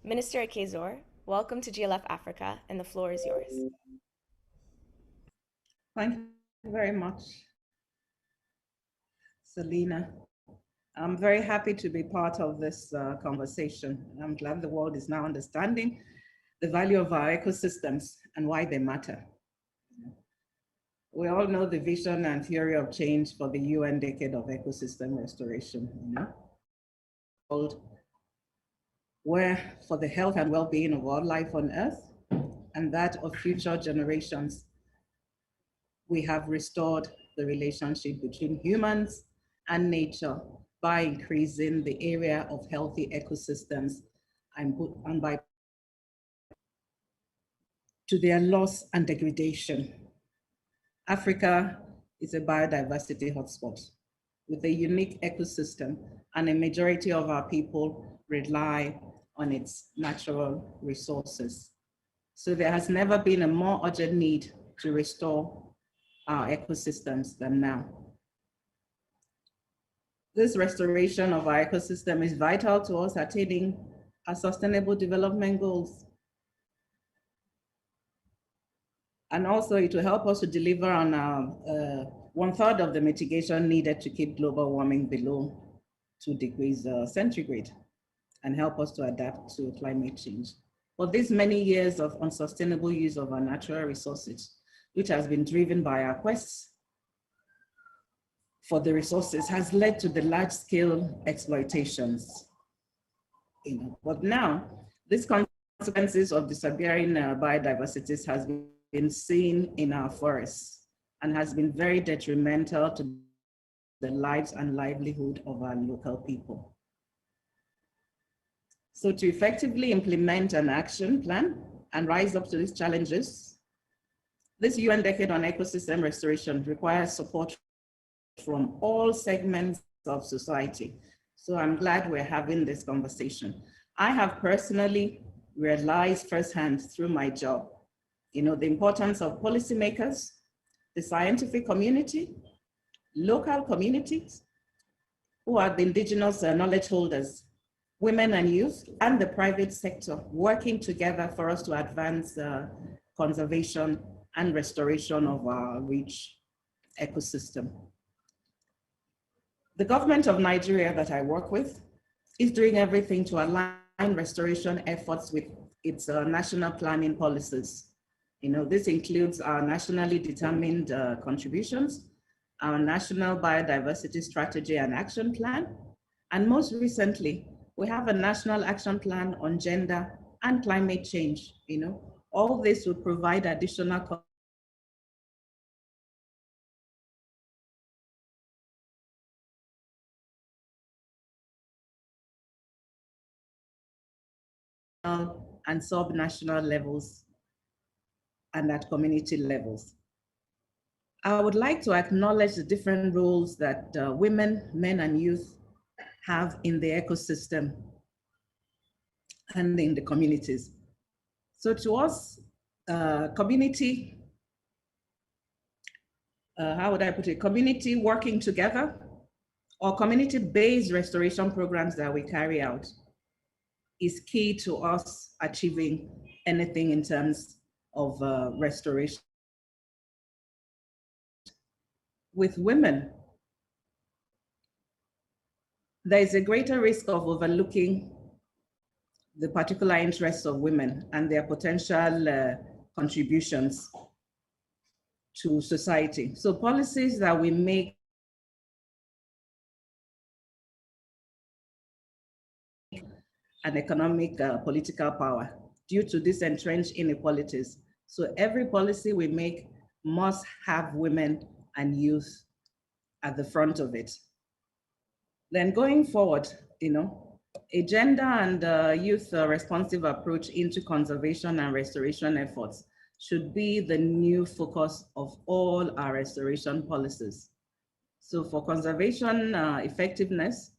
Minister Ikezor, welcome to GLF Africa, and the floor is yours. Thank you very much, Selena. I'm very happy to be part of this conversation. I'm glad the world is now understanding the value of our ecosystems and why they matter. We all know the vision and theory of change for the UN Decade of Ecosystem Restoration, where for the health and well-being of wildlife on Earth, and that of future generations. We have restored the relationship between humans and nature by increasing the area of healthy ecosystems and by to their loss and degradation. Africa is a biodiversity hotspot with a unique ecosystem, and a majority of our people rely on its natural resources. So there has never been a more urgent need to restore our ecosystems than now. This restoration of our ecosystem is vital to us attaining our sustainable development goals. And also it will help us to deliver on our 1/3 of the mitigation needed to keep global warming below 2 degrees centigrade and help us to adapt to climate change. For these many years of unsustainable use of our natural resources, which has been driven by our quests for the resources, has led to the large-scale exploitations. But now, these consequences of disappearing biodiversities has been seen in our forests and has been very detrimental to the lives and livelihood of our local people. So to effectively implement an action plan and rise up to these challenges, this UN Decade on Ecosystem Restoration requires support from all segments of society. So I'm glad we're having this conversation. I have personally realized firsthand through my job, the importance of policymakers, the scientific community, local communities, who are the indigenous knowledge holders, women and youth, and the private sector working together for us to advance conservation and restoration of our rich ecosystem. The government of Nigeria that I work with is doing everything to align restoration efforts with its national planning policies. This includes our nationally determined contributions, our national biodiversity strategy and action plan, and most recently, we have a national action plan on gender and climate change. All this will provide additional and sub-national levels and at community levels. I would like to acknowledge the different roles that women, men, and youth have in the ecosystem and in the communities. So to us, community, how would I put it? Community working together or community-based restoration programs that we carry out is key to us achieving anything in terms of restoration. With women, there is a greater risk of overlooking the particular interests of women and their potential contributions to society. So policies that we make an economic political power due to these entrenched inequalities. So every policy we make must have women and youth at the front of it. Then going forward, a gender and youth responsive approach into conservation and restoration efforts should be the new focus of all our restoration policies. So for conservation effectiveness,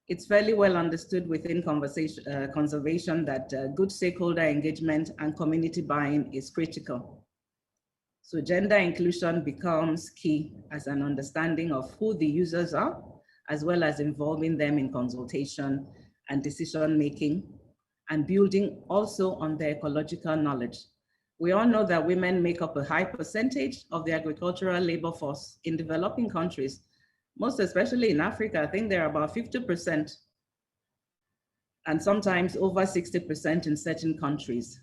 it's fairly well understood within conservation that good stakeholder engagement and community buy-in is critical. So gender inclusion becomes key as an understanding of who the users are, as well as involving them in consultation and decision-making, and building also on their ecological knowledge. We all know that women make up a high percentage of the agricultural labor force in developing countries, most especially in Africa. I think they're about 50%, and sometimes over 60% in certain countries.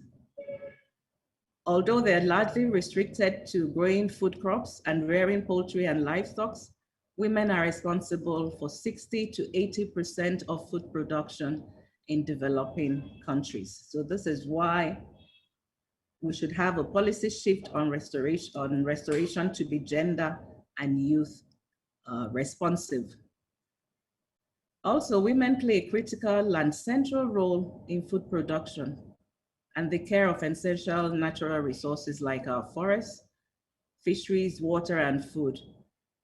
Although they're largely restricted to growing food crops and rearing poultry and livestock, women are responsible for 60 to 80% of food production in developing countries. So this is why We should have a policy shift on restoration to be gender and youth responsive. Also, women play a critical and central role in food production and the care of essential natural resources like our forests, fisheries, water, and food.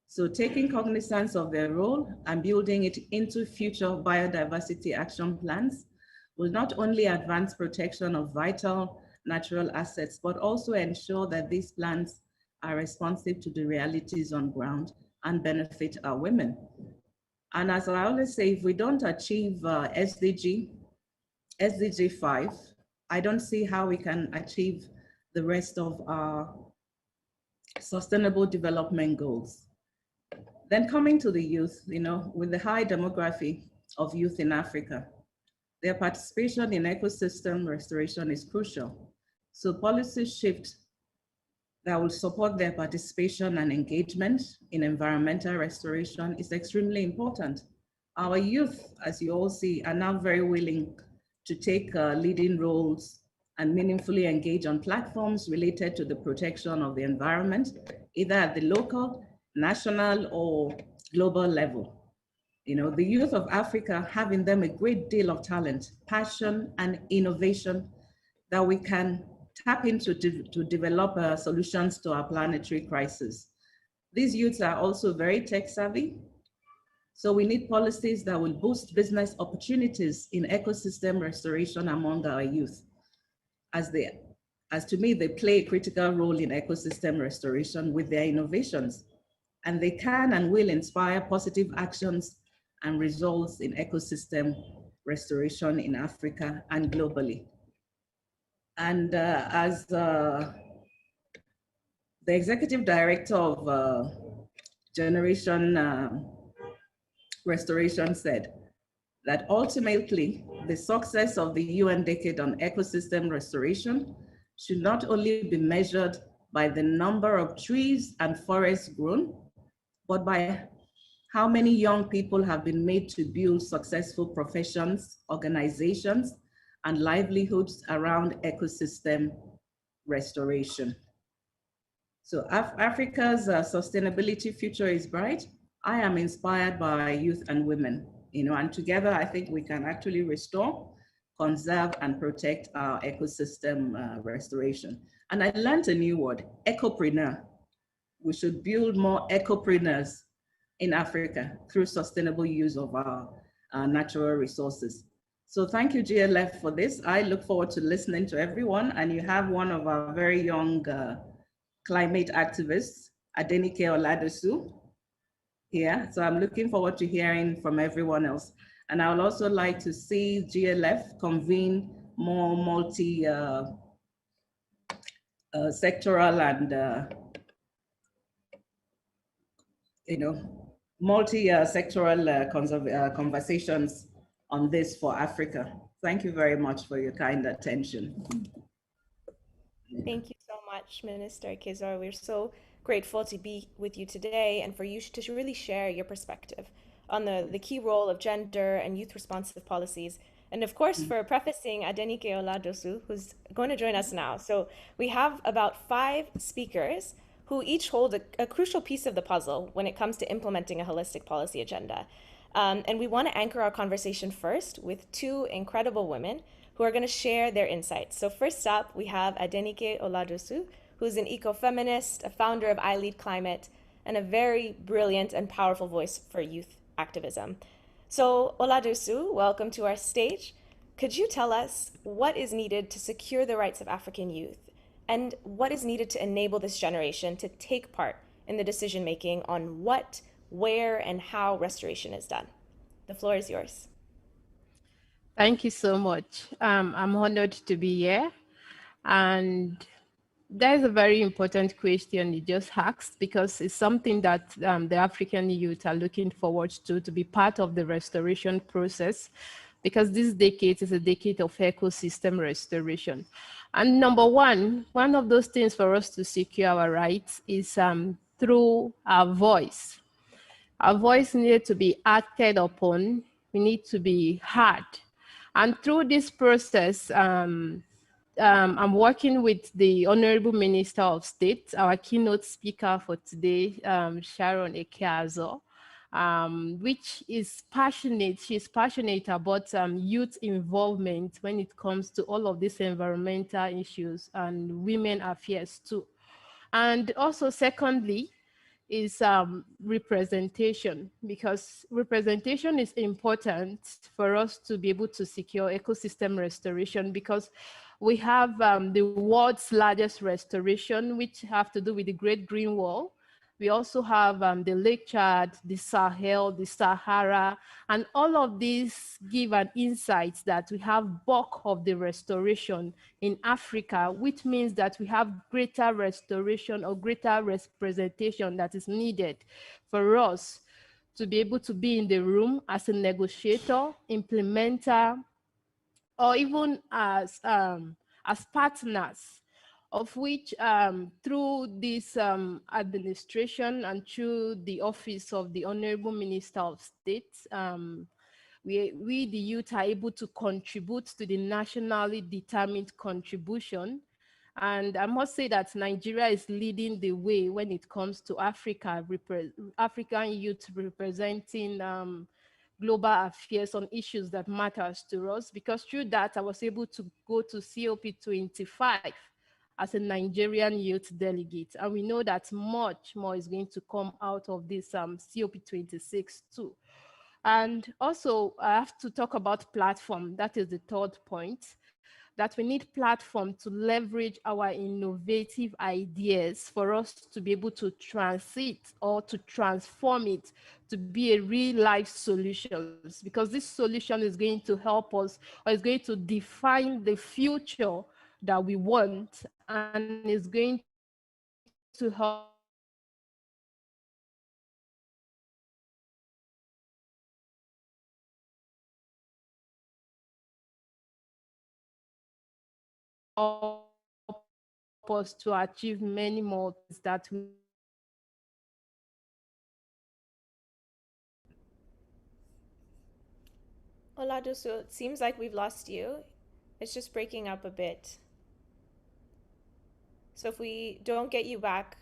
So taking cognizance of their role and building it into future biodiversity action plans will not only advance protection of vital natural assets, but also ensure that these plans are responsive to the realities on ground and benefit our women. And as I always say, if we don't achieve SDG 5, I don't see how we can achieve the rest of our sustainable development goals. Then coming to the youth, with the high demography of youth in Africa, their participation in ecosystem restoration is crucial. So policy shift that will support their participation and engagement in environmental restoration is extremely important. Our youth, as you all see, are now very willing to take leading roles and meaningfully engage on platforms related to the protection of the environment, either at the local, national, or global level. The youth of Africa have in them a great deal of talent, passion, and innovation that we can tap into to develop solutions to our planetary crisis. These youths are also very tech savvy, so we need policies that will boost business opportunities in ecosystem restoration among our youth. As to me, they play a critical role in ecosystem restoration with their innovations, and they can and will inspire positive actions and results in ecosystem restoration in Africa and globally. And as the executive director of Generation Restoration said, that ultimately the success of the UN Decade on Ecosystem Restoration should not only be measured by the number of trees and forests grown, but by how many young people have been made to build successful professions, organizations, and livelihoods around ecosystem restoration. So Africa's sustainability future is bright. I am inspired by youth and women, and together I think we can actually restore, conserve, and protect our ecosystem restoration. And I learned a new word, ecopreneur. We should build more ecopreneurs in Africa through sustainable use of our natural resources. So thank you, GLF, for this. I look forward to listening to everyone. And you have one of our very young climate activists, Adenike Oladosu, here. So I'm looking forward to hearing from everyone else. And I would also like to see GLF convene more multi-sectoral and multi-sectoral conversations on this for Africa. Thank you very much for your kind attention. Thank you so much, Minister Kizor. We're so grateful to be with you today and for you to really share your perspective on the key role of gender and youth responsive policies. And of course, for prefacing Adenike Oladosu, who's going to join us now. So we have about 5 speakers who each hold a crucial piece of the puzzle when it comes to implementing a holistic policy agenda. And we want to anchor our conversation first with 2 incredible women who are going to share their insights. So first up, we have Adenike Oladosu, who's an ecofeminist, a founder of I Lead Climate, and a very brilliant and powerful voice for youth activism. So Oladosu, welcome to our stage. Could you tell us what is needed to secure the rights of African youth, and what is needed to enable this generation to take part in the decision-making on what, where, and how restoration is done? The floor is yours. Thank you so much. I'm honored to be here. And that is a very important question you just asked, because it's something that the African youth are looking forward to be part of the restoration process, because this decade is a decade of ecosystem restoration. And number one of those things for us to secure our rights is through our voice. Our voice needs to be acted upon. We need to be heard. And through this process, I'm working with the Honorable Minister of State, our keynote speaker for today, Sharon Ekeazo, which is passionate. She's passionate about youth involvement when it comes to all of these environmental issues and women affairs too. And also, secondly, is representation, because representation is important for us to be able to secure ecosystem restoration, because we have the world's largest restoration, which have to do with the Great Green Wall. We also have the Lake Chad, the Sahel, the Sahara, and all of these give an insight that we have bulk of the restoration in Africa, which means that we have greater restoration or greater representation that is needed for us to be able to be in the room as a negotiator, implementer, or even as partners, of which through this administration and through the office of the Honorable Minister of State, we the youth are able to contribute to the nationally determined contribution. And I must say that Nigeria is leading the way when it comes to African youth representing global affairs on issues that matters to us, because through that I was able to go to COP25 as a Nigerian youth delegate, and we know that much more is going to come out of this COP26 too. And also I have to talk about platform. That is the third point, that we need platform to leverage our innovative ideas for us to be able to transit or to transform it to be a real life solutions, because this solution is going to help us, or is going to define the future that we want, and is going to help us to achieve many more things that we Oladosu, it seems like we've lost you. It's just breaking up a bit. So if we don't get you back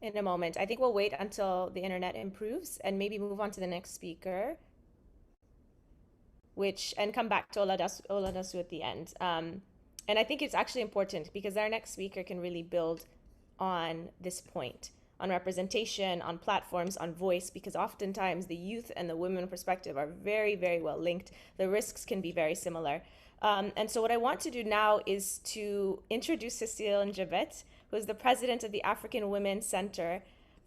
in a moment, I think we'll wait until the internet improves and maybe move on to the next speaker, and come back to Oladasu at the end. And I think it's actually important because our next speaker can really build on this point, on representation, on platforms, on voice, because oftentimes the youth and the women perspective are very, very well linked. The risks can be very similar. And so what I want to do now is to introduce Cecile Njabet, who is the president of the African Women's Center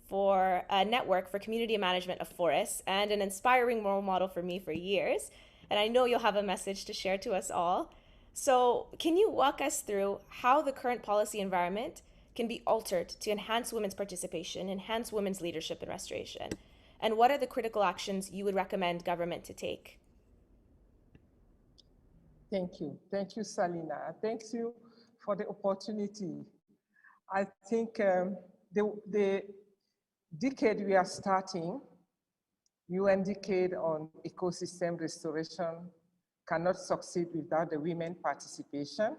for a Network for Community Management of Forests, and an inspiring role model for me for years. And I know you'll have a message to share to us all. So can you walk us through how the current policy environment can be altered to enhance women's participation, enhance women's leadership in restoration? And what are the critical actions you would recommend government to take? Thank you. Thank you, Salina. Thank you for the opportunity. I think the decade we are starting, UN decade on ecosystem restoration, cannot succeed without the women participation,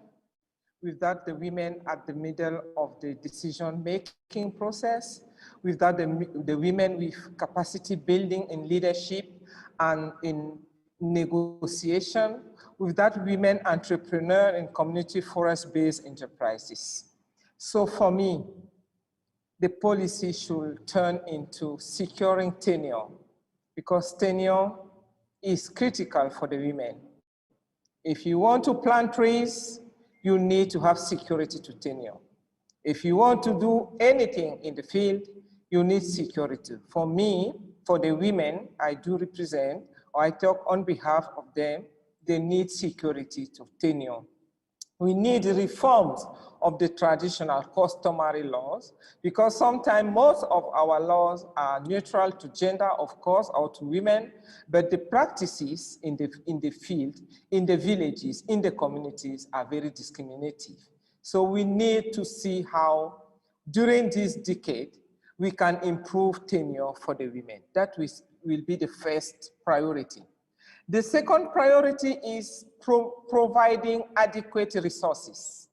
without the women at the middle of the decision-making process, without the women with capacity building in leadership and in negotiation, without women entrepreneurs in community forest-based enterprises. So for me, the policy should turn into securing tenure, because tenure is critical for the women. If you want to plant trees, you need to have security to tenure. If you want to do anything in the field, you need security. For me, for the women I do represent, or I talk on behalf of them, they need security to tenure. We need reforms of the traditional customary laws, because sometimes most of our laws are neutral to gender, of course, or to women, but the practices in the field, in the villages, in the communities are very discriminative. So we need to see how, during this decade, we can improve tenure for the women. That will be the first priority. The second priority is providing adequate resources.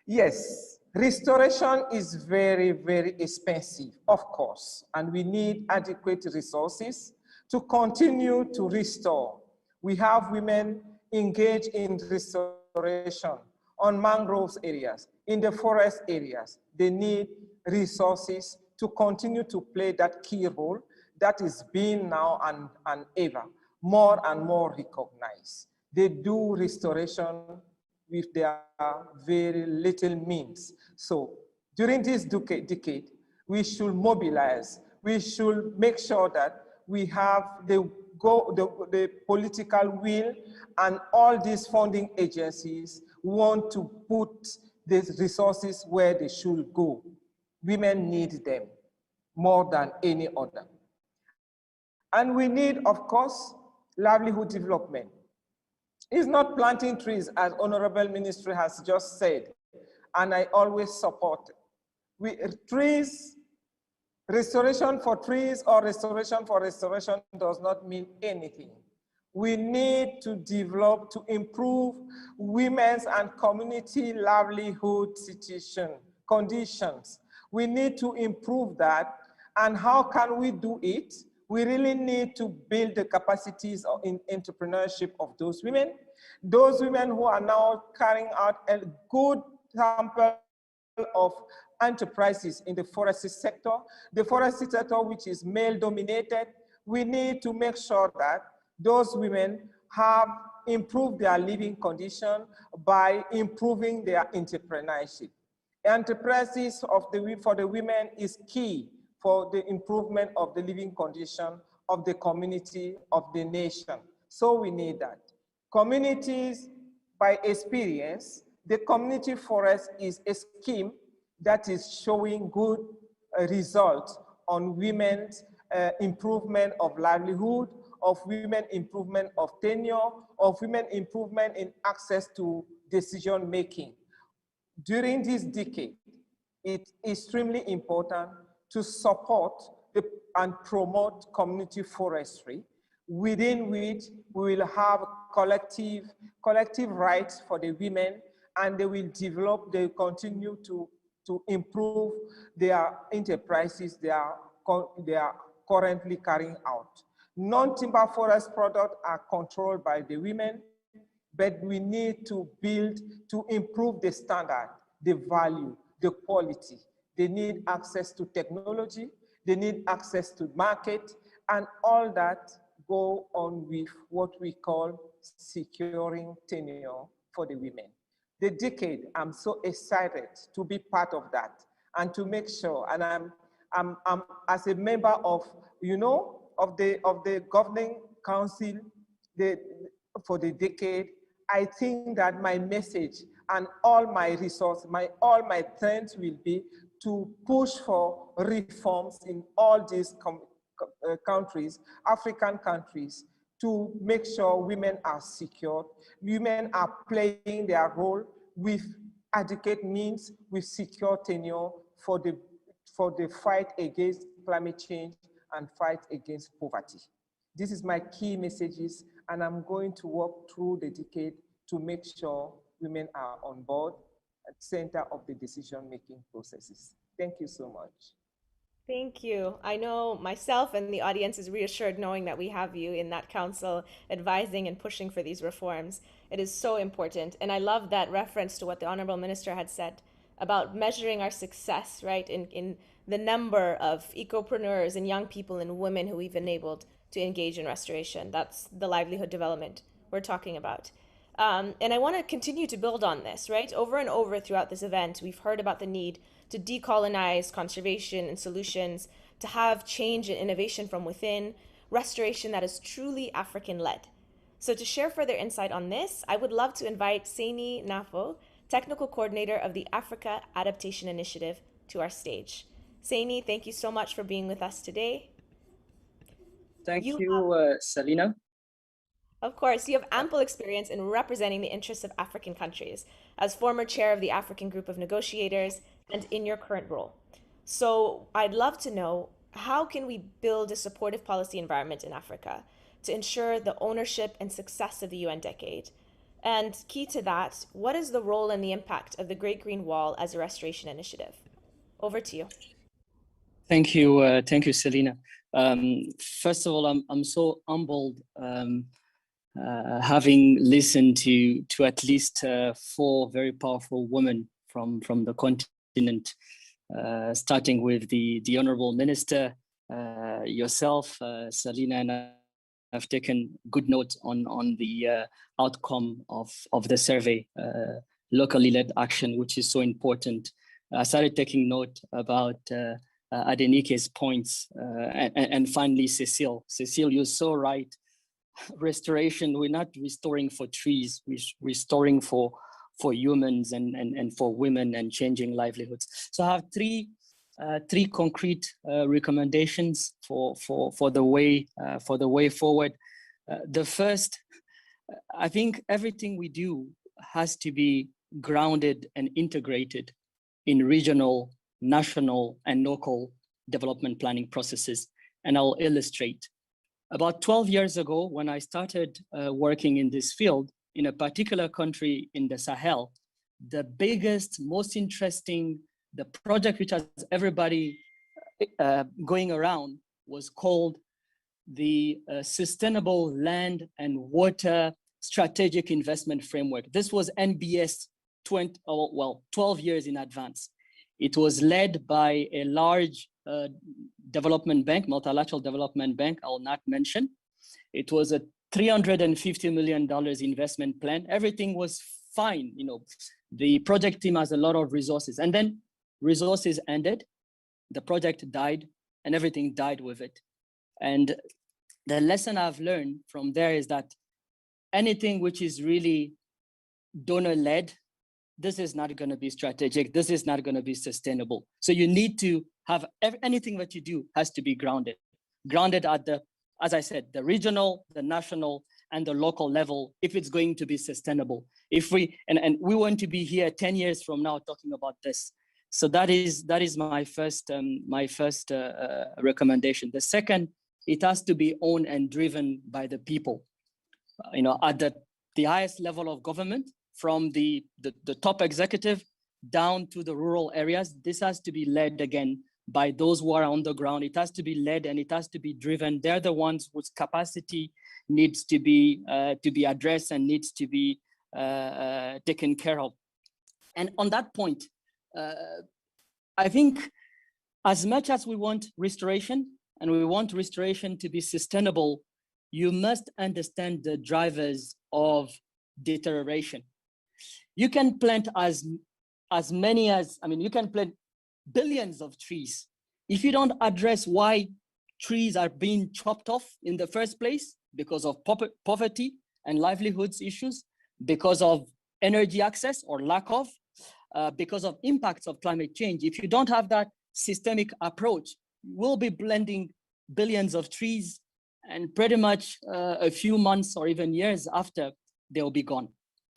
Yes, restoration is very, very expensive, of course, and we need adequate resources to continue to restore. We have women engaged in restoration on mangroves areas, in the forest areas. They need resources to continue to play that key role that is being now and ever more and more recognized. They do restoration with their very little means. So during this decade, we should mobilize. We should make sure that we have the political will, and all these funding agencies want to put these resources where they should go. Women need them more than any other. And we need, of course, livelihood development. It's not planting trees, as Honorable Ministry has just said, and I always support it. Restoration for trees or restoration for restoration does not mean anything. We need to develop, to improve women's and community livelihood conditions. We need to improve that. And how can we do it? We really need to build the capacities in entrepreneurship of those women who are now carrying out a good sample of enterprises in the forestry sector, the forestry sector which is male dominated. We need to make sure that those women have improved their living condition by improving their entrepreneurship. Enterprises for the women is key for the improvement of the living condition of the community, of the nation. So we need that. Communities, by experience, the community forest is a scheme that is showing good results on women's improvement of livelihood, of women improvement of tenure, of women improvement in access to decision making. During this decade, it's extremely important to support and promote community forestry, within which we will have collective rights for the women, and they will develop, they continue to improve their enterprises they are currently carrying out. Non-timber forest products are controlled by the women, but we need to improve the standard, the value, the quality. They need access to technology, they need access to market, and all that go on with what we call securing tenure for the women. The decade, I'm so excited to be part of that and to make sure, and I'm as a member of, of the governing council for the decade, I think that my message and all my resources, all my strength will be to push for reforms in all these countries, African countries, to make sure women are secured, women are playing their role with adequate means, with secure tenure for the fight against climate change and fight against poverty. This is my key messages, and I'm going to work through the decade to make sure women are on board at the center of the decision-making processes. Thank you so much. Thank you. I know myself and the audience is reassured knowing that we have you in that council advising and pushing for these reforms. It is so important. And I love that reference to what the Honorable Minister had said about measuring our success, right, in the number of ecopreneurs and young people and women who we've enabled to engage in restoration. That's the livelihood development we're talking about. And I want to continue to build on this, right? Over and over throughout this event, we've heard about the need to decolonize conservation and solutions, to have change and innovation from within, restoration that is truly African-led. So to share further insight on this, I would love to invite Saini Nafo, Technical Coordinator of the Africa Adaptation Initiative, to our stage. Saini, thank you so much for being with us today. Thank you, Selena. Of course, you have ample experience in representing the interests of African countries as former chair of the African Group of Negotiators and in your current role. So I'd love to know, how can we build a supportive policy environment in Africa to ensure the ownership and success of the UN decade? And key to that, what is the role and the impact of the Great Green Wall as a restoration initiative? Over to you. Thank you, Selina. First of all, I'm so humbled having listened to at least 4 very powerful women from the continent, starting with the Honorable Minister, yourself, Selina, and I've taken good note on the outcome of the survey, locally led action, which is so important. I started taking note about Adenike's points, and finally Cecile. Cecile, you're so right. Restoration, we're not restoring for trees, we're restoring for humans and for women and changing livelihoods. So I have three concrete recommendations for the way forward. The first, I think everything we do has to be grounded and integrated in regional, national, and local development planning processes. And I'll illustrate. About 12 years ago, when I started working in this field, in a particular country in the Sahel, the biggest, most interesting, the project which has everybody going around was called the Sustainable Land and Water Strategic Investment Framework. This was NBS 12 years in advance. It was led by a large development bank, multilateral development bank, I'll not mention. It was a $350 million investment plan. Everything was fine. You know, the project team has a lot of resources, and then resources ended, the project died, and everything died with it. And the lesson I've learned from there is that anything which is really donor-led, this is not going to be strategic. This is not going to be sustainable. So you need to have anything that you do has to be grounded at the, as I said, the regional, the national, and the local level, if it's going to be sustainable. If we, and we want to be here 10 years from now talking about this. So that is my first recommendation. The second, it has to be owned and driven by the people. You know, at the highest level of government, from the top executive down to the rural areas, this has to be led again by those who are on the ground. It has to be led and it has to be driven. They're the ones whose capacity needs to be addressed and needs to be taken care of. And on that point, I think as much as we want restoration and we want restoration to be sustainable, you must understand the drivers of deterioration. You can plant as many as, you can plant billions of trees. If you don't address why trees are being chopped off in the first place, because of poverty and livelihoods issues, because of energy access or lack of, because of impacts of climate change, if you don't have that systemic approach, we'll be blending billions of trees and pretty much a few months or even years after, they'll be gone.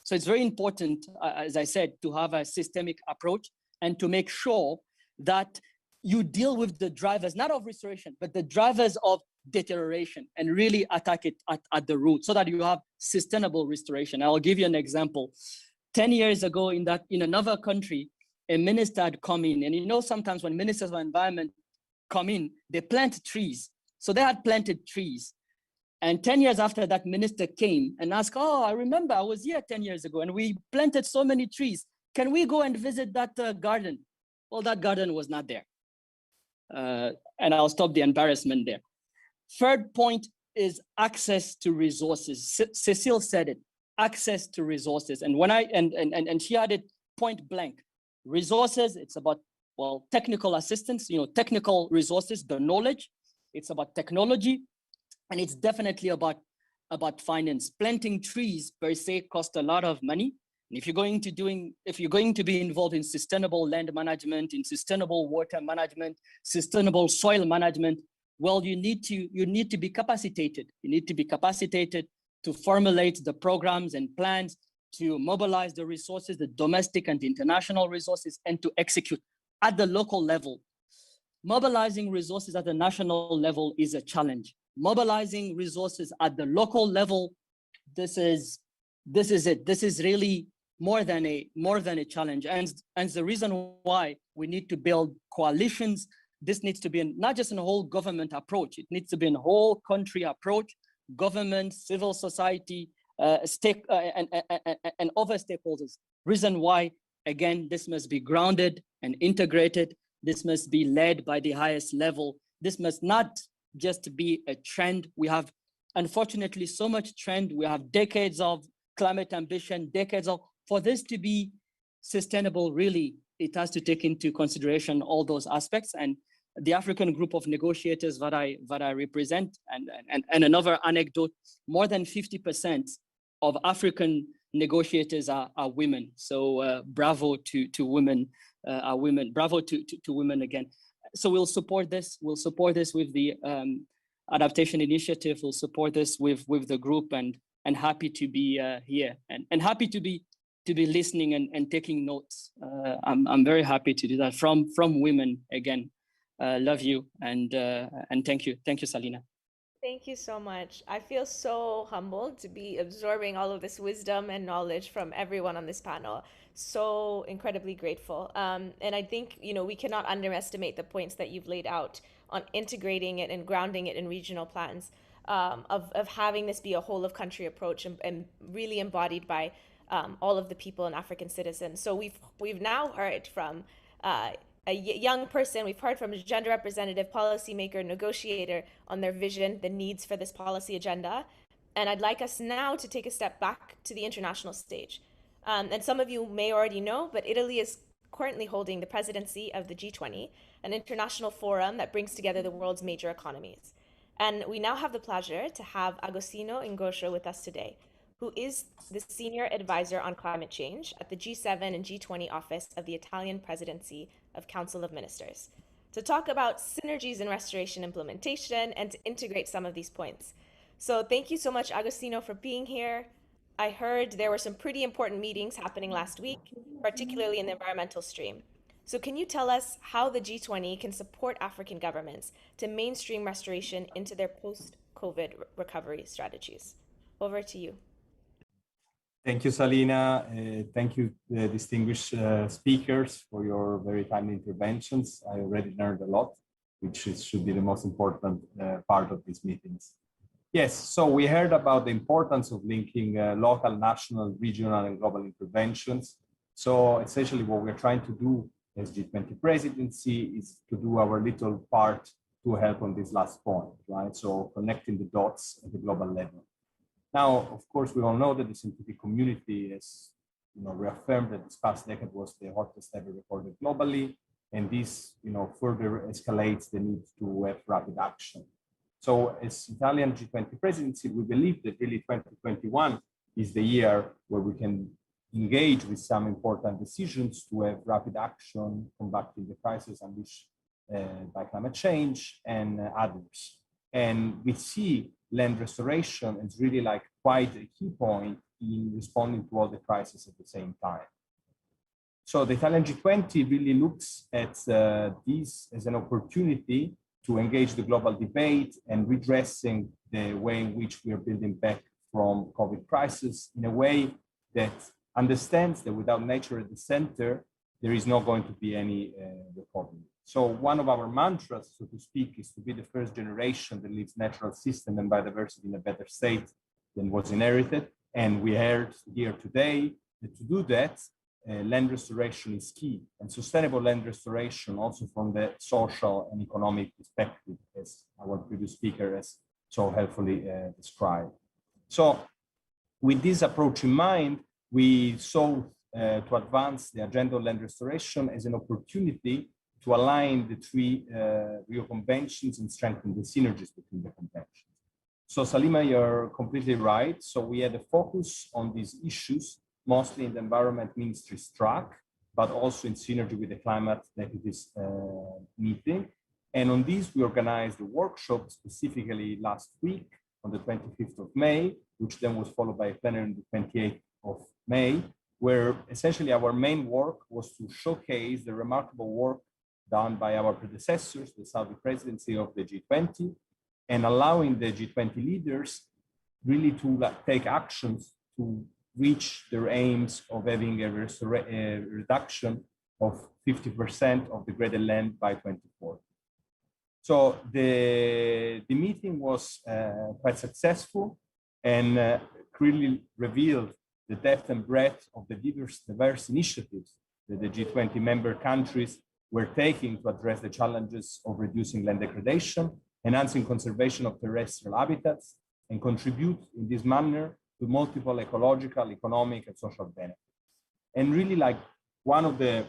So it's very important, as I said, to have a systemic approach and to make sure that you deal with the drivers, not of restoration, but the drivers of deterioration, and really attack it at the root so that you have sustainable restoration. I'll give you an example. 10 years ago in another country, a minister had come in, and you know, sometimes when ministers of environment come in, they plant trees. So they had planted trees. And 10 years after that, minister came and asked, oh, I remember I was here 10 years ago and we planted so many trees. Can we go and visit that garden? Well, that garden was not there. And I'll stop the embarrassment there. Third point is access to resources. Cecile said it, access to resources. And when and she had it point blank. Resources, it's about, well, technical assistance, you know, technical resources, the knowledge. It's about technology. And it's definitely about finance. Planting trees per se costs a lot of money. And if you're going to be involved in sustainable land management, in sustainable water management, sustainable soil management, well, you need to be capacitated. You need to be capacitated to formulate the programs and plans, to mobilize the resources, the domestic and the international resources, and to execute at the local level. Mobilizing resources at the national level is a challenge. mobilizing resources at the local level. This is it. This is really more than a challenge. And the reason why we need to build coalitions, this needs to be not just a whole government approach. It needs to be a whole country approach, government, civil society, and other stakeholders. Reason why, again, this must be grounded and integrated. This must be led by the highest level. This must not just be a trend. We have, unfortunately, so much trend. We have decades of climate ambition, decades of, for this to be sustainable, really, it has to take into consideration all those aspects. And the African group of negotiators that I represent, and another anecdote, more than 50% of African negotiators are women. So bravo to women, are women. Bravo to women again. So we'll support this. We'll support this with the adaptation initiative. We'll support this with the group, and happy to be here, and happy to be listening and taking notes. I'm very happy to do that from women again. Love you, and thank you, Salina. Thank you so much. I feel so humbled to be absorbing all of this wisdom and knowledge from everyone on this panel. So incredibly grateful. And I think, we cannot underestimate the points that you've laid out on integrating it and grounding it in regional plans, of having this be a whole of country approach and really embodied by all of the people and African citizens. So we've now heard from a young person, we've heard from a gender representative, policymaker, negotiator on their vision, the needs for this policy agenda. And I'd like us now to take a step back to the international stage. And some of you may already know, but Italy is currently holding the presidency of the G20, an international forum that brings together the world's major economies. And we now have the pleasure to have Agostino Ingoscio with us today, who is the Senior Advisor on Climate Change at the G7 and G20 office of the Italian Presidency of Council of Ministers, to talk about synergies in restoration implementation and to integrate some of these points. So thank you so much, Agostino, for being here. I heard there were some pretty important meetings happening last week, particularly in the environmental stream. So can you tell us how the G20 can support African governments to mainstream restoration into their post-COVID recovery strategies? Over to you. Thank you, Salina. Thank you, distinguished speakers, for your very timely interventions. I already learned a lot, which should be the most important part of these meetings. Yes, so we heard about the importance of linking local, national, regional, and global interventions. So essentially what we're trying to do as G20 presidency is to do our little part to help on this last point, right? So connecting the dots at the global level. Now, of course, we all know that the scientific community has reaffirmed that this past decade was the hottest ever recorded globally, and this further escalates the need to have rapid action. So as Italian G20 presidency, we believe that really 2021 is the year where we can engage with some important decisions to have rapid action combating the crisis unleashed by climate change and others. And we see land restoration is really like quite a key point in responding to all the crises at the same time. So the Italian G20 really looks at this as an opportunity to engage the global debate and redressing the way in which we are building back from COVID crisis in a way that understands that without nature at the center, there is not going to be any recovery. So one of our mantras, so to speak, is to be the first generation that leaves natural system and biodiversity in a better state than was inherited. And we heard here today that to do that, land restoration is key, and sustainable land restoration also from the social and economic perspective, as our previous speaker has so helpfully described. So with this approach in mind, we sought to advance the agenda of land restoration as an opportunity to align the three Rio Conventions and strengthen the synergies between the conventions. So Salima, you're completely right. So we had a focus on these issues, mostly in the Environment Ministry's track, but also in synergy with the Climate Deputies meeting. And on this, we organized a workshop specifically last week on the 25th of May, which then was followed by a plenary on the 28th of May, where essentially our main work was to showcase the remarkable work done by our predecessors, the Saudi presidency of the G20, and allowing the G20 leaders really to take actions to reach their aims of having a reduction of 50% of degraded land by 2040. So the meeting was quite successful and clearly revealed the depth and breadth of the diverse initiatives that the G20 member countries were taking to address the challenges of reducing land degradation, enhancing conservation of terrestrial habitats, and contribute in this manner to multiple ecological, economic, and social benefits. And really, like, one of the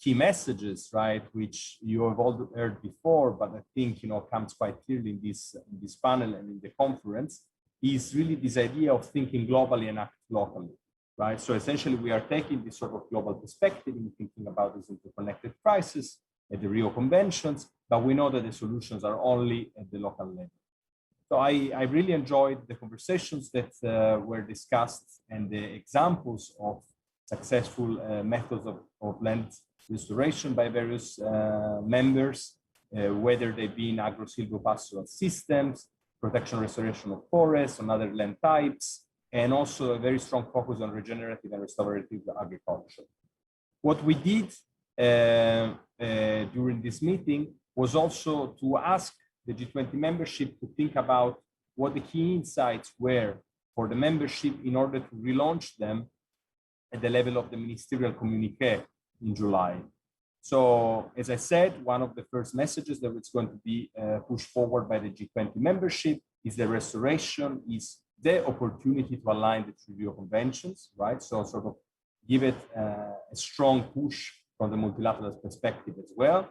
key messages, right, which you have all heard before, but I think, you know, comes quite clearly in this panel and in the conference, is really this idea of thinking globally and act locally, right? So essentially, we are taking this sort of global perspective and thinking about this interconnected crisis at the Rio Conventions, but we know that the solutions are only at the local level. So I really enjoyed the conversations that were discussed and the examples of successful methods of land restoration by various members, whether they be in agro-silvopastoral systems, protection restoration of forests, on other land types, and also a very strong focus on regenerative and restorative agriculture. What we did during this meeting was also to ask the G20 membership to think about what the key insights were for the membership in order to relaunch them at the level of the ministerial communique in July. So, as I said, one of the first messages that is going to be pushed forward by the G20 membership is the restoration is the opportunity to align the three Rio conventions, right? So sort of give it a strong push from the multilateral perspective as well.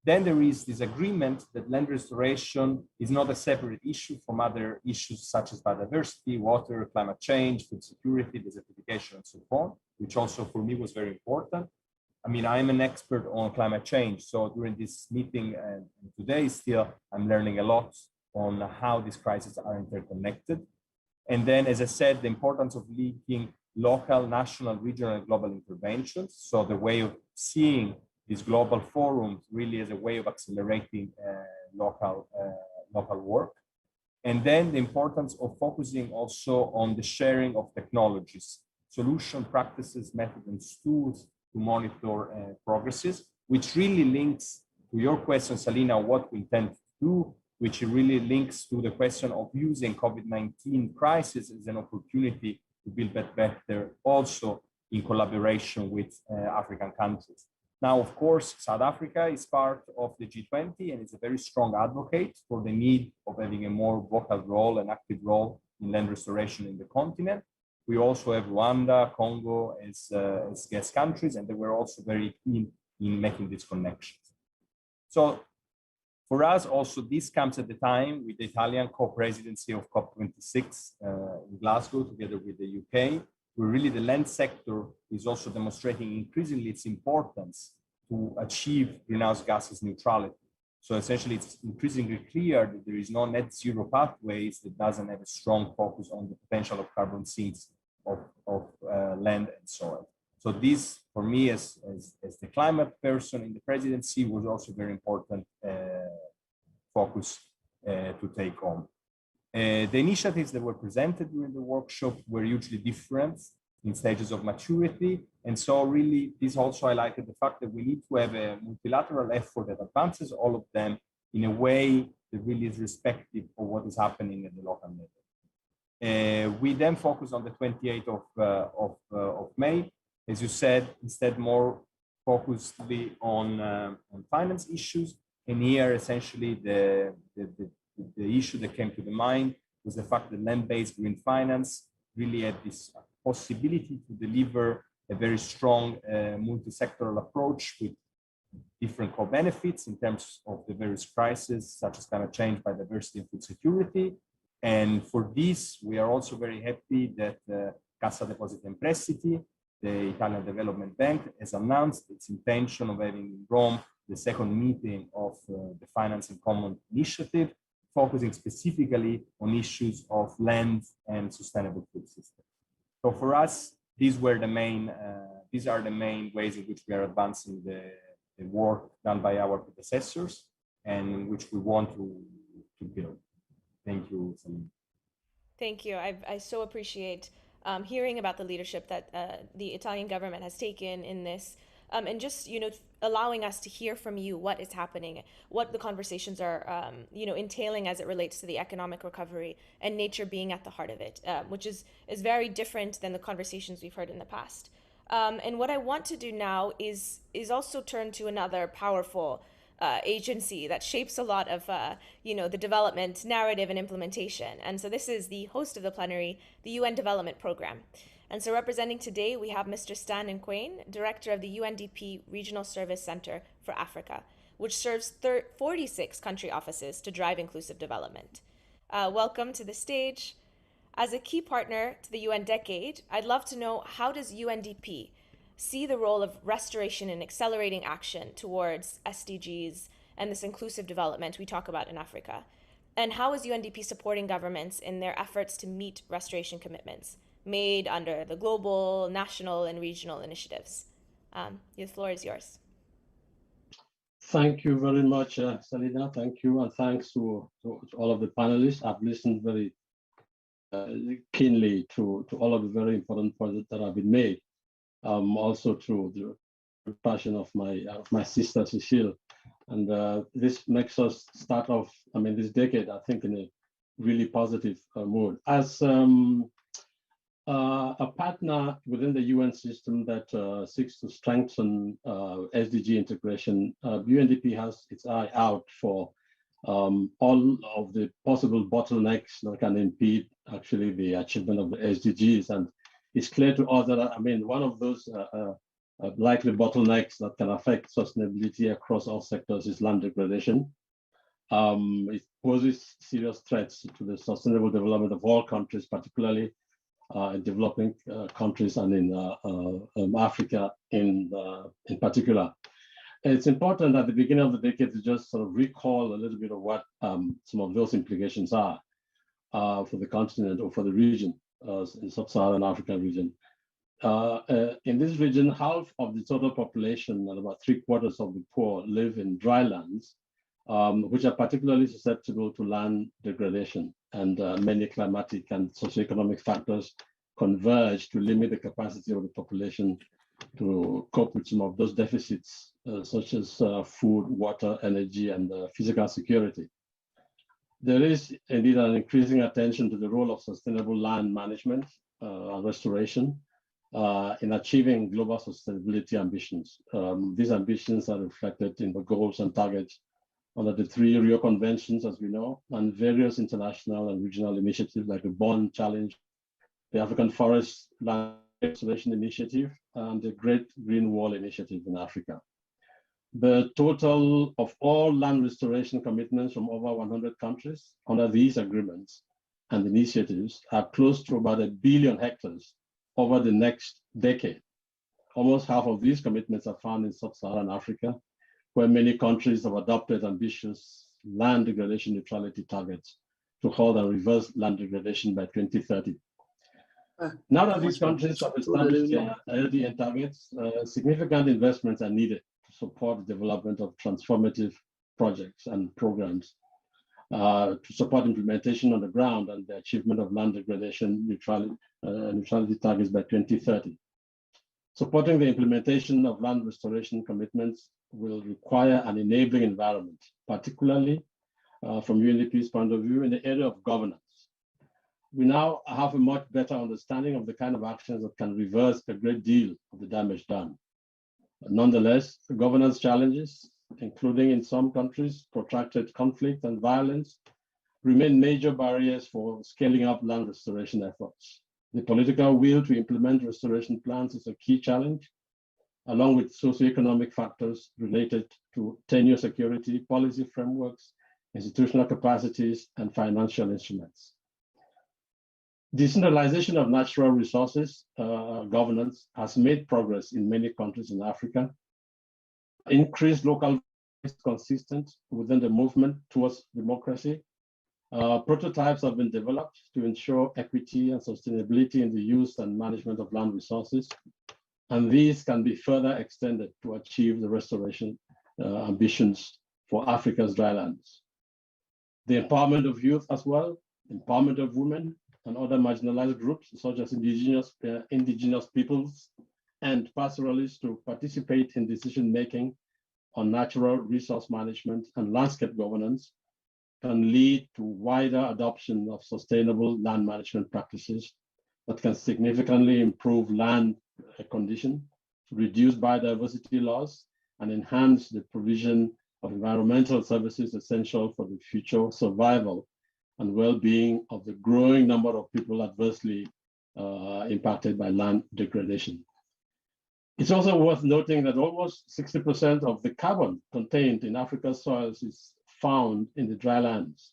Then there is this agreement that land restoration is not a separate issue from other issues such as biodiversity, water, climate change, food security, desertification, and so on, which also for me was very important. I mean, I'm an expert on climate change, so during this meeting and today still, I'm learning a lot on how these crises are interconnected. And then, as I said, the importance of linking local, national, regional, and global interventions. So the way of seeing these global forums really as a way of accelerating local work. And then the importance of focusing also on the sharing of technologies, solution practices, methods, and tools to monitor progresses, which really links to your question, Salina, what we intend to do, which really links to the question of using COVID-19 crisis as an opportunity to build back better also in collaboration with African countries. Now, of course, South Africa is part of the G20 and is a very strong advocate for the need of having a more vocal role and active role in land restoration in the continent. We also have Rwanda, Congo as guest countries, and they were also very keen in making these connections. So for us also, this comes at the time with the Italian co-presidency of COP26 in Glasgow together with the UK, where really the land sector is also demonstrating increasingly its importance to achieve greenhouse gases neutrality. So essentially, it's increasingly clear that there is no net zero pathways that doesn't have a strong focus on the potential of carbon sinks of land and soil. So this, for me, as the climate person in the presidency, was also very important focus to take on. The initiatives that were presented during the workshop were hugely different in stages of maturity. And so really, this also highlighted the fact that we need to have a multilateral effort that advances all of them in a way that really is respectful of what is happening at the local level. We then focused on the 28th of May, as you said, instead more focusedly on finance issues. And here, essentially, the issue that came to the mind was the fact that land-based green finance really had this possibility to deliver a very strong multi-sectoral approach with different co-benefits in terms of the various crises, such as climate change, biodiversity, and food security. And for this, we are also very happy that Cassa Depositi e Prestiti, the Italian Development Bank, has announced its intention of having in Rome the second meeting of the Finance in Common initiative, focusing specifically on issues of land and sustainable food systems. So for us, these are the main ways in which we are advancing the work done by our predecessors, and which we want to to build. Thank you, Salim. Thank you. I so appreciate hearing about the leadership that the Italian government has taken in this, and just allowing us to hear from you what is happening, what the conversations are entailing as it relates to the economic recovery, and nature being at the heart of it, which is very different than the conversations we've heard in the past. And what I want to do now is also turn to another powerful agency that shapes a lot of the development narrative and implementation. And so this is the host of the plenary, the UN Development Program. And so representing today, we have Mr. Stan Nkwane, Director of the UNDP Regional Service Center for Africa, which serves 46 country offices to drive inclusive development. Welcome to the stage. As a key partner to the UN Decade, I'd love to know, how does UNDP see the role of restoration and accelerating action towards SDGs and this inclusive development we talk about in Africa? And how is UNDP supporting governments in their efforts to meet restoration commitments made under the global, national, and regional initiatives? The floor is yours. Thank you very much, Salina. Thank you, and thanks to all of the panelists. I've listened very keenly to all of the very important points that have been made. Also to the passion of my sister Cecile, and this makes us start off, this decade, I think, in a really positive mood. As a partner within the UN system that seeks to strengthen SDG integration, UNDP has its eye out for all of the possible bottlenecks that can impede actually the achievement of the SDGs. And it's clear to us that, one of those likely bottlenecks that can affect sustainability across all sectors is land degradation. It poses serious threats to the sustainable development of all countries, particularly in developing countries and in Africa in particular. It's important at the beginning of the decade to just sort of recall a little bit of what some of those implications are for the continent or for the region, in sub-Saharan African region. In this region, half of the total population and about 3/4 of the poor live in dry lands, which are particularly susceptible to land degradation, and many climatic and socioeconomic factors converge to limit the capacity of the population to cope with some of those deficits, such as food, water, energy, and physical security. There is indeed an increasing attention to the role of sustainable land management and restoration in achieving global sustainability ambitions. These ambitions are reflected in the goals and targets under the 3 Rio Conventions, as we know, and various international and regional initiatives like the Bond Challenge, the African Forest Land Restoration Initiative, and the Great Green Wall Initiative in Africa. The total of all land restoration commitments from over 100 countries under these agreements and initiatives are close to about 1 billion hectares over the next decade. Almost half of these commitments are found in sub-Saharan Africa, where many countries have adopted ambitious land degradation neutrality targets to halt and reverse land degradation by 2030. Now that these countries have established their LDN targets, significant investments are needed to support the development of transformative projects and programs to support implementation on the ground and the achievement of land degradation neutrality targets by 2030. Supporting the implementation of land restoration commitments will require an enabling environment, particularly from UNDP's point of view in the area of governance. We now have a much better understanding of the kind of actions that can reverse a great deal of the damage done. Nonetheless, the governance challenges, including in some countries, protracted conflict and violence, remain major barriers for scaling up land restoration efforts. The political will to implement restoration plans is a key challenge, along with socioeconomic factors related to tenure security, policy frameworks, institutional capacities, and financial instruments. Decentralization of natural resources governance has made progress in many countries in Africa. Increased local is consistent within the movement towards democracy. Prototypes have been developed to ensure equity and sustainability in the use and management of land resources, and these can be further extended to achieve the restoration ambitions for Africa's drylands. the empowerment of youth as well, empowerment of women and other marginalized groups such as indigenous peoples and pastoralists to participate in decision-making on natural resource management and landscape governance can lead to wider adoption of sustainable land management practices that can significantly improve land condition, reduce biodiversity loss, and enhance the provision of environmental services essential for the future survival and well-being of the growing number of people adversely impacted by land degradation. It's also worth noting that almost 60% of the carbon contained in Africa's soils is found in the dry lands.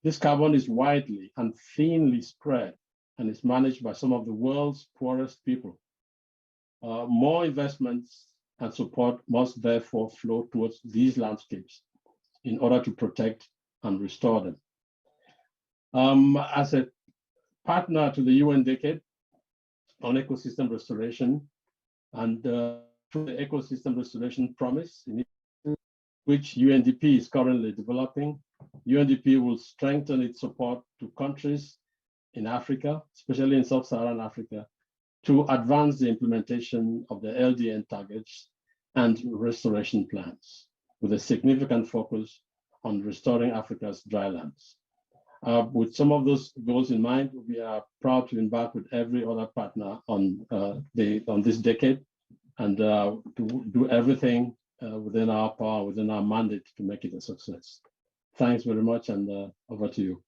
This carbon is widely and thinly spread and is managed by some of the world's poorest people. More investments and support must therefore flow towards these landscapes in order to protect and restore them. As a partner to the UN Decade on Ecosystem Restoration and through the Ecosystem Restoration Promise, which UNDP is currently developing, UNDP will strengthen its support to countries in Africa, especially in Sub-Saharan Africa, to advance the implementation of the LDN targets and restoration plans, with a significant focus on restoring Africa's drylands. With some of those goals in mind, we are proud to embark with every other partner on this decade and to do everything within our power, within our mandate to make it a success. Thanks very much, and over to you.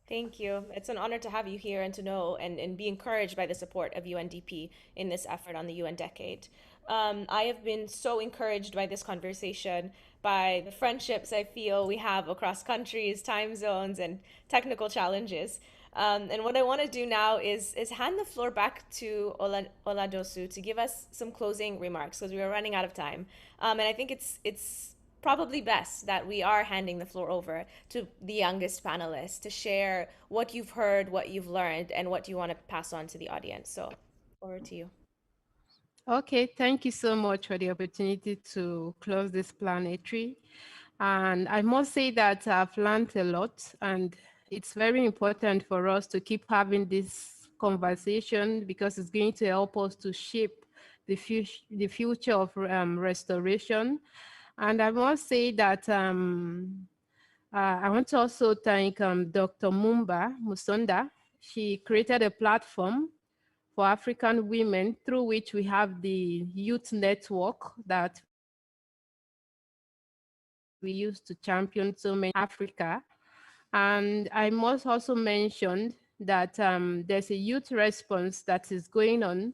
Thank you. It's an honor to have you here and to know and be encouraged by the support of UNDP in this effort on the UN Decade. I have been so encouraged by this conversation, by the friendships I feel we have across countries, time zones, and technical challenges. And what I want to do now is hand the floor back to Oladosu to give us some closing remarks because we are running out of time. And I think it's probably best that we are handing the floor over to the youngest panelists to share what you've heard, what you've learned, and what you want to pass on to the audience. So over to you. Okay, thank you so much for the opportunity to close this plenary. And I must say that I've learned a lot, and it's very important for us to keep having this conversation because it's going to help us to shape the future of restoration. And I must say that I want to also thank Dr. Mumba Musonda. She created a platform for African women through which we have the youth network that we use to champion so many Africa. And I must also mention that there's a youth response that is going on,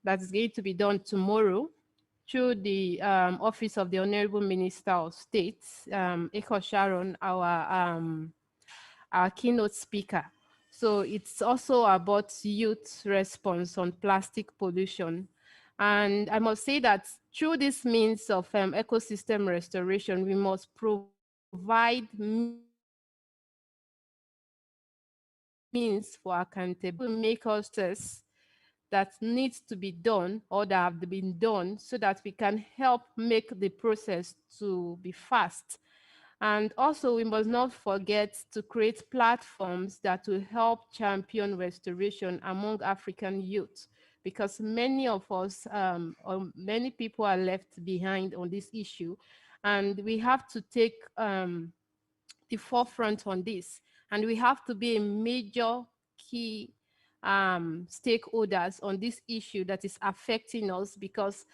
that is going to be done tomorrow through the Office of the Honorable Minister of State, Eko Sharon, our keynote speaker. So it's also about youth response on plastic pollution. And I must say that through this means of ecosystem restoration, we must provide means for accountability, make us test that needs to be done or that have been done so that we can help make the process to be fast. And also we must not forget to create platforms that will help champion restoration among African youth, because many of us, or many people are left behind on this issue. And we have to take the forefront on this. And we have to be a major key stakeholders on this issue that is affecting us, because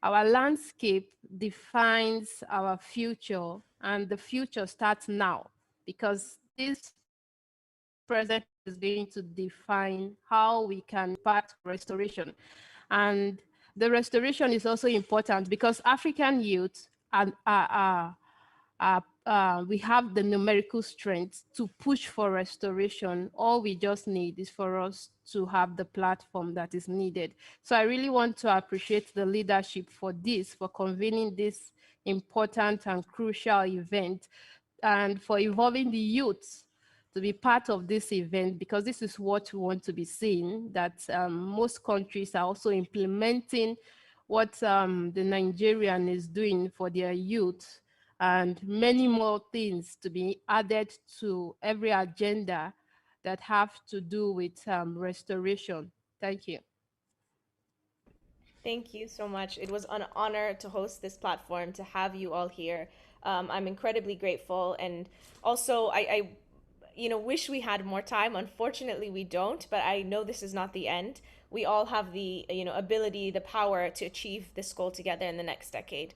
our landscape defines our future, and the future starts now, because this present is going to define how we can impact restoration. And the restoration is also important because African youth we have the numerical strength to push for restoration. All we just need is for us to have the platform that is needed. So I really want to appreciate the leadership for this, for convening this important and crucial event, and for involving the youth to be part of this event, because this is what we want to be seeing, that most countries are also implementing what the Nigerian is doing for their youth. and many more things to be added to every agenda that have to do with restoration. Thank you. Thank you so much. It was an honor to host this platform, to have you all here. I'm incredibly grateful, and also I wish we had more time. Unfortunately, we don't, but I know this is not the end. We all have the, ability, the power to achieve this goal together in the next decade.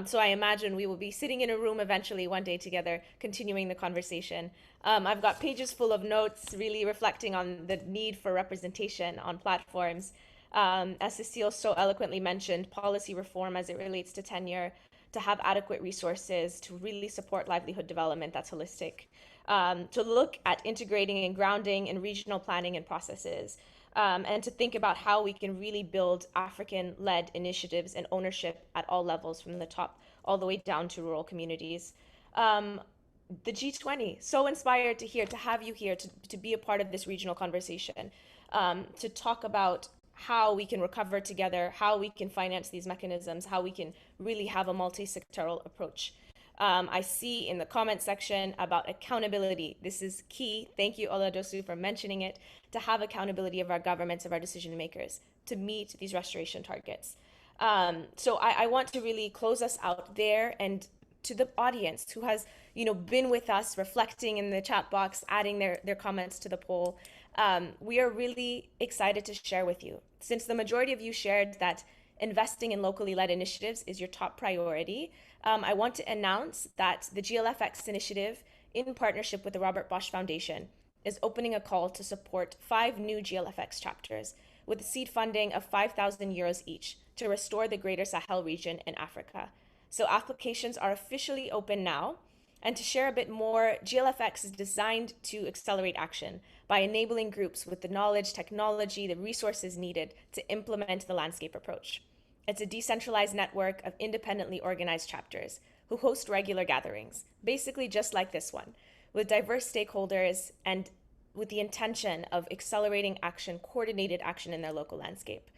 So I imagine we will be sitting in a room eventually one day together, continuing the conversation. I've got pages full of notes, really reflecting on the need for representation on platforms. As Cecile so eloquently mentioned, policy reform as it relates to tenure, to have adequate resources, to really support livelihood development that's holistic, to look at integrating and grounding in regional planning and processes, and to think about how we can really build African-led initiatives and ownership at all levels, from the top all the way down to rural communities. The G20, so inspired to have you here, to be a part of this regional conversation, to talk about how we can recover together, how we can finance these mechanisms, how we can really have a multi-sectoral approach. I see in the comment section about accountability. This is key. Thank you, Oladosu, for mentioning it, to have accountability of our governments, of our decision makers, to meet these restoration targets. So I want to really close us out there, and to the audience who has been with us, reflecting in the chat box, adding their comments to the poll. We are really excited to share with you. Since the majority of you shared that investing in locally led initiatives is your top priority, I want to announce that the GLFX initiative, in partnership with the Robert Bosch Foundation, is opening a call to support 5 new GLFX chapters with seed funding of 5,000 euros each to restore the Greater Sahel region in Africa. So applications are officially open now. And to share a bit more, GLFX is designed to accelerate action by enabling groups with the knowledge, technology, the resources needed to implement the landscape approach. It's a decentralized network of independently organized chapters who host regular gatherings, basically just like this one, with diverse stakeholders and with the intention of accelerating action, coordinated action in their local landscape.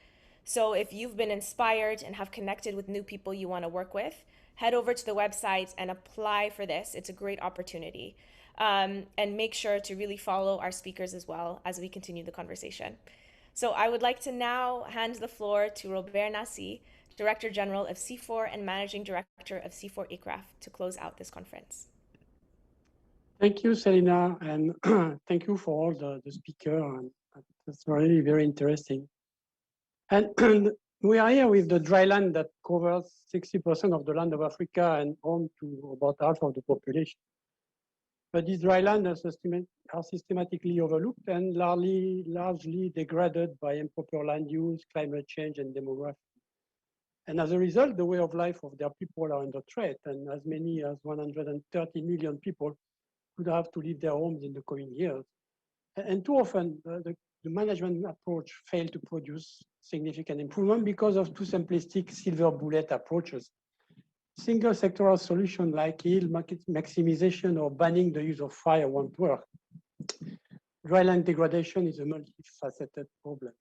So if you've been inspired and have connected with new people you want to work with, head over to the website and apply for this. It's a great opportunity. And make sure to really follow our speakers as well as we continue the conversation. So I would like to now hand the floor to Robert Nassi, Director General of C4 and Managing Director of C4 ICRAF, to close out this conference. Thank you, Selina, and thank you for all the speakers. It's really very interesting. And we are here with the dry land that covers 60% of the land of Africa and home to about half of the population. But these dry lands are systematically overlooked and largely degraded by improper land use, climate change, and demography. And as a result, the way of life of their people are under threat, and as many as 130 million people could have to leave their homes in the coming years. And too often, the management approach failed to produce significant improvement because of too simplistic silver bullet approaches. Single sectoral solution like yield maximization or banning the use of fire won't work. Dryland degradation is a multifaceted problem.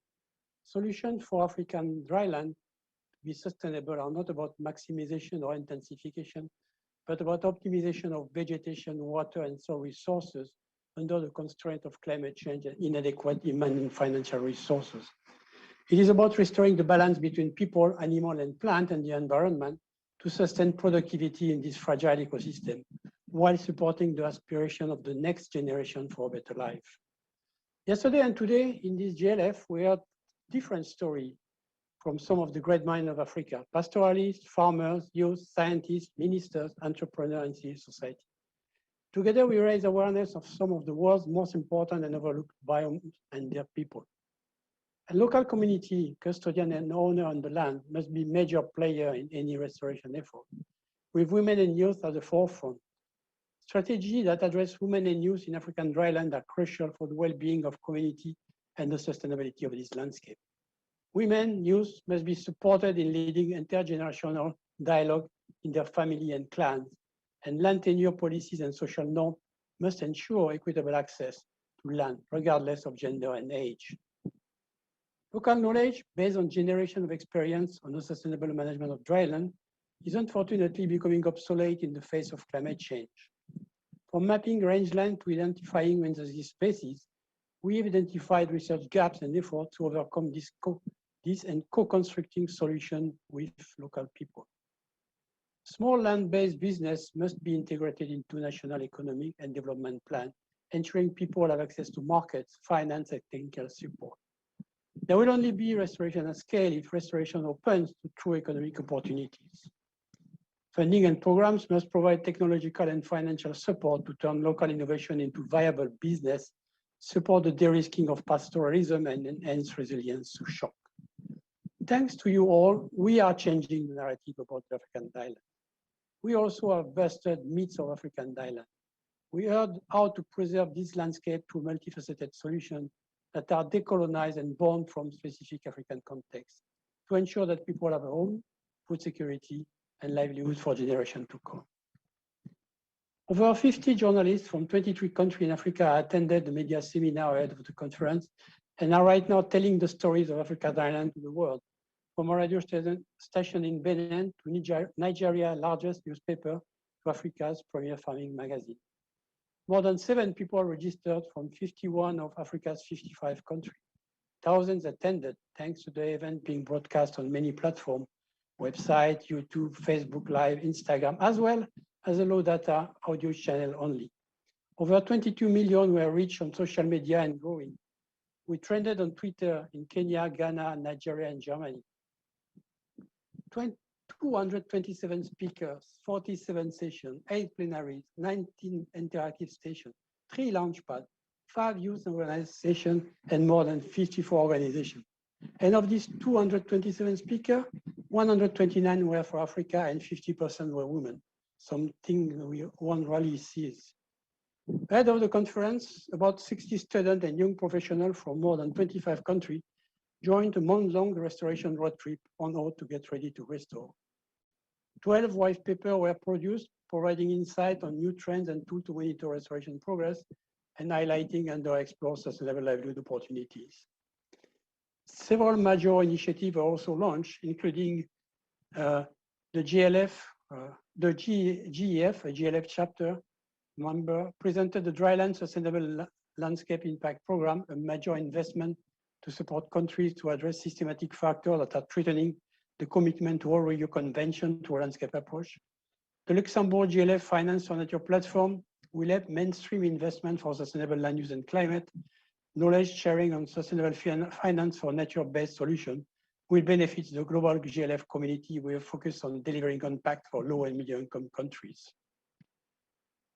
Solutions for African dryland to be sustainable are not about maximization or intensification, but about optimization of vegetation, water, and soil resources under the constraint of climate change and inadequate human and financial resources. It is about restoring the balance between people, animal, and plant and the environment to sustain productivity in this fragile ecosystem, while supporting the aspiration of the next generation for a better life. Yesterday and today in this GLF, we heard different stories from some of the great minds of Africa: pastoralists, farmers, youth, scientists, ministers, entrepreneurs, and civil society. Together, we raise awareness of some of the world's most important and overlooked biomes and their people. A local community, custodian and owner on the land must be a major player in any restoration effort, with women and youth at the forefront. Strategies that address women and youth in African dryland are crucial for the well-being of community and the sustainability of this landscape. Women, youth must be supported in leading intergenerational dialogue in their family and clans, and land tenure policies and social norms must ensure equitable access to land, regardless of gender and age. Local knowledge based on generations of experience on the sustainable management of dryland is unfortunately becoming obsolete in the face of climate change. From mapping rangeland to identifying invasive species, we have identified research gaps and efforts to overcome this and co-constructing solutions with local people. Small land-based business must be integrated into national economic and development plan, ensuring people have access to markets, finance, and technical support. There will only be restoration at scale if restoration opens to true economic opportunities. Funding and programs must provide technological and financial support to turn local innovation into viable business, support the de-risking of pastoralism, and enhance resilience to shock. Thanks to you all, we are changing the narrative about the African dialect. We also have busted myths of African dialect. We heard how to preserve this landscape through multifaceted solutions that are decolonized and born from specific African contexts to ensure that people have a home, food security, and livelihood for generations to come. Over 50 journalists from 23 countries in Africa attended the media seminar ahead of the conference and are right now telling the stories of Africa's island to the world, from a radio station in Benin to Nigeria's largest newspaper to Africa's premier farming magazine. More than 7 people registered from 51 of Africa's 55 countries. Thousands attended thanks to the event being broadcast on many platforms, website, YouTube, Facebook Live, Instagram, as well as a low data audio channel only. Over 22 million were reached on social media and growing. We trended on Twitter in Kenya, Ghana, Nigeria, and Germany. 227 speakers, 47 sessions, 8 plenaries, 19 interactive stations, 3 launchpads, 5 youth organizations, and more than 54 organizations. And of these 227 speakers, 129 were for Africa and 50% were women, something one rarely sees. Ahead of the conference, about 60 students and young professionals from more than 25 countries joined a month-long restoration road trip on how to get ready to restore. 12 white papers were produced, providing insight on new trends and tools to monitor restoration progress and highlighting underexplored sustainable livelihood opportunities. Several major initiatives are also launched, including the GLF, the GEF, a GLF chapter member, presented the Dryland Sustainable Landscape Impact Program, a major investment to support countries to address systematic factors that are threatening the commitment to all Rio Convention to a landscape approach. The Luxembourg GLF Finance for Nature platform will help mainstream investment for sustainable land use and climate. Knowledge sharing on sustainable finance for nature-based solutions will benefit the global GLF community with a focus on delivering impact for low and medium-income countries.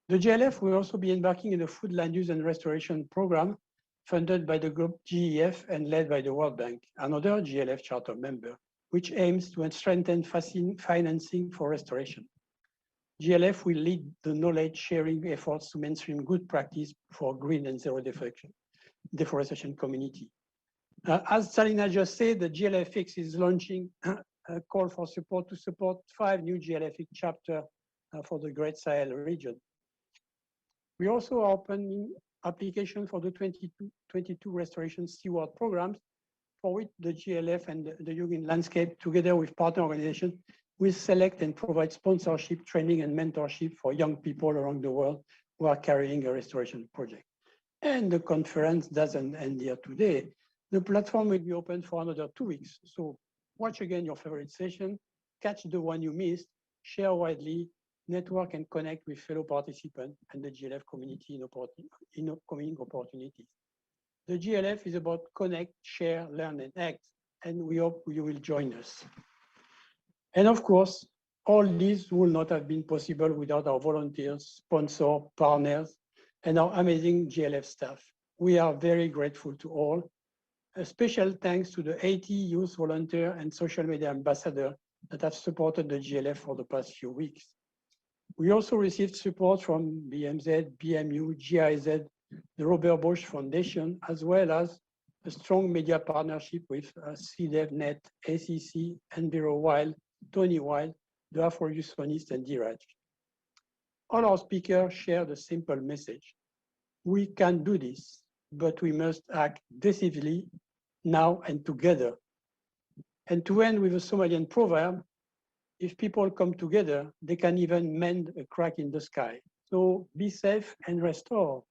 The GLF will also be embarking in a food land use and restoration program funded by the group GEF and led by the World Bank, another GLF charter member, which aims to strengthen financing for restoration. GLF will lead the knowledge sharing efforts to mainstream good practice for green and zero deforestation community. As Salina just said, the GLFX is launching a call for support to support 5 new GLFX chapters for the Great Sahel region. We also are opening application for the 2022 Restoration Steward programs, for which the GLF and the Young Landscape, together with partner organizations, will select and provide sponsorship, training, and mentorship for young people around the world who are carrying a restoration project. And the conference doesn't end here today. The platform will be open for another 2 weeks. So watch again your favorite session, catch the one you missed, share widely, network and connect with fellow participants and the GLF community in upcoming opportunities. The GLF is about connect, share, learn, and act, and we hope you will join us. And of course, all this would not have been possible without our volunteers, sponsors, partners, and our amazing GLF staff. We are very grateful to all. A special thanks to the 80 youth volunteers and social media ambassadors that have supported the GLF for the past few weeks. We also received support from BMZ, BMU, GIZ, the Robert Bosch Foundation, as well as a strong media partnership with CDEVNet, ACC, Enviro Wild, Tony Wild, the Afro-Youthonist, and DIRAJ. All our speakers share the simple message. We can do this, but we must act decisively now and together. And to end with a Somalian proverb, if people come together, they can even mend a crack in the sky. So be safe and restore.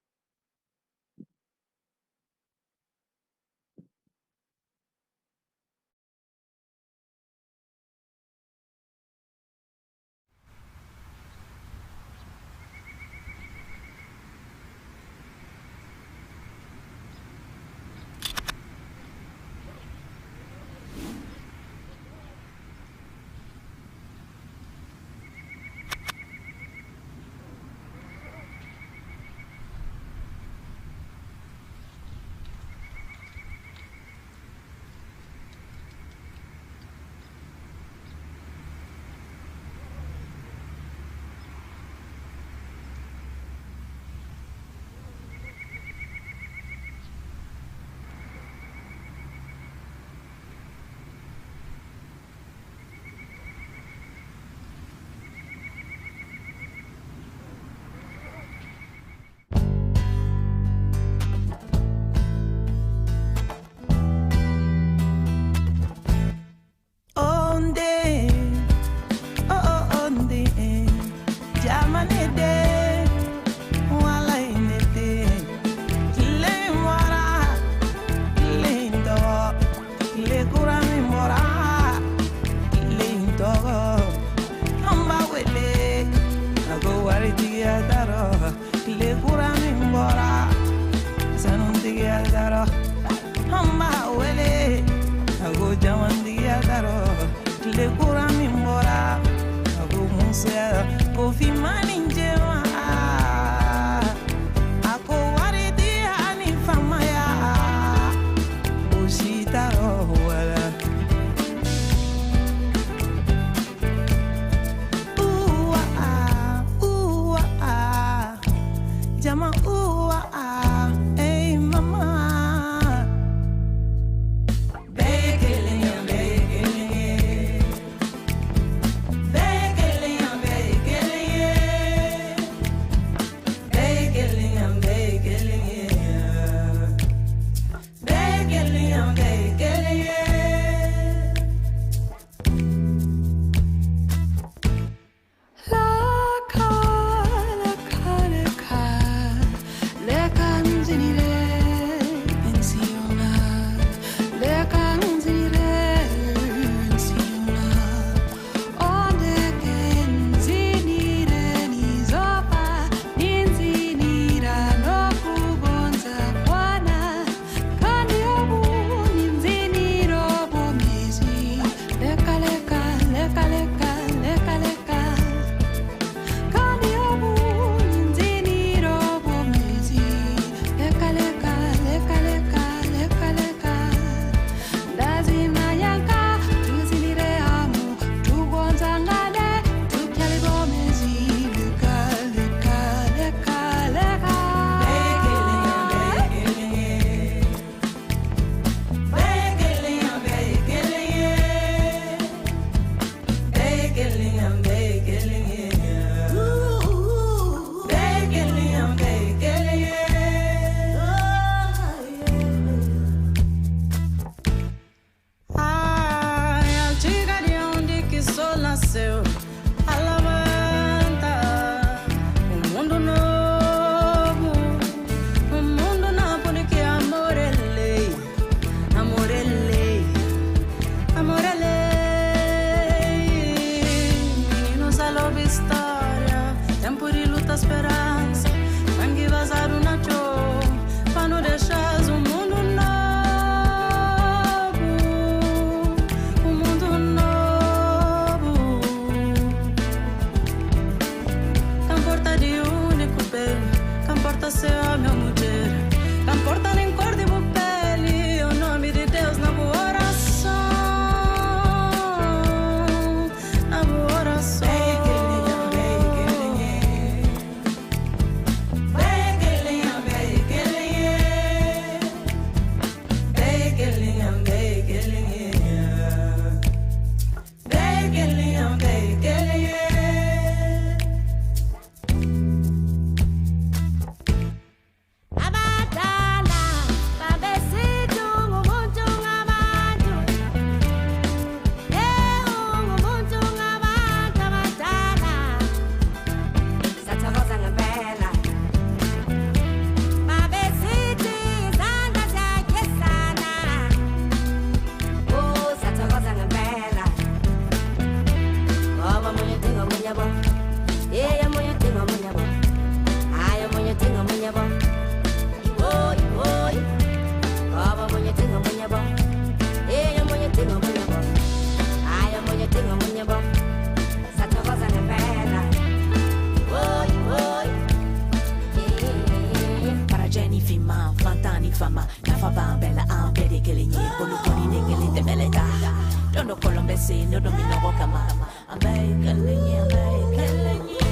say no do me no walk ama. I'm begging you, I'm begging you.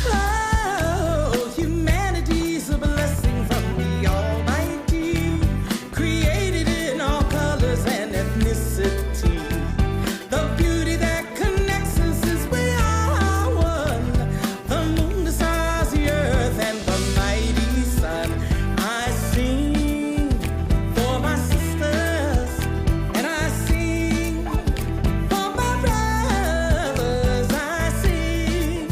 Oh, humanity's a blessing from the Almighty, created in all colors and ethnicity. The beauty that connects us is we are one. The moon, the stars, the earth, and the mighty sun. I sing for my sisters, and I sing for my brothers. I sing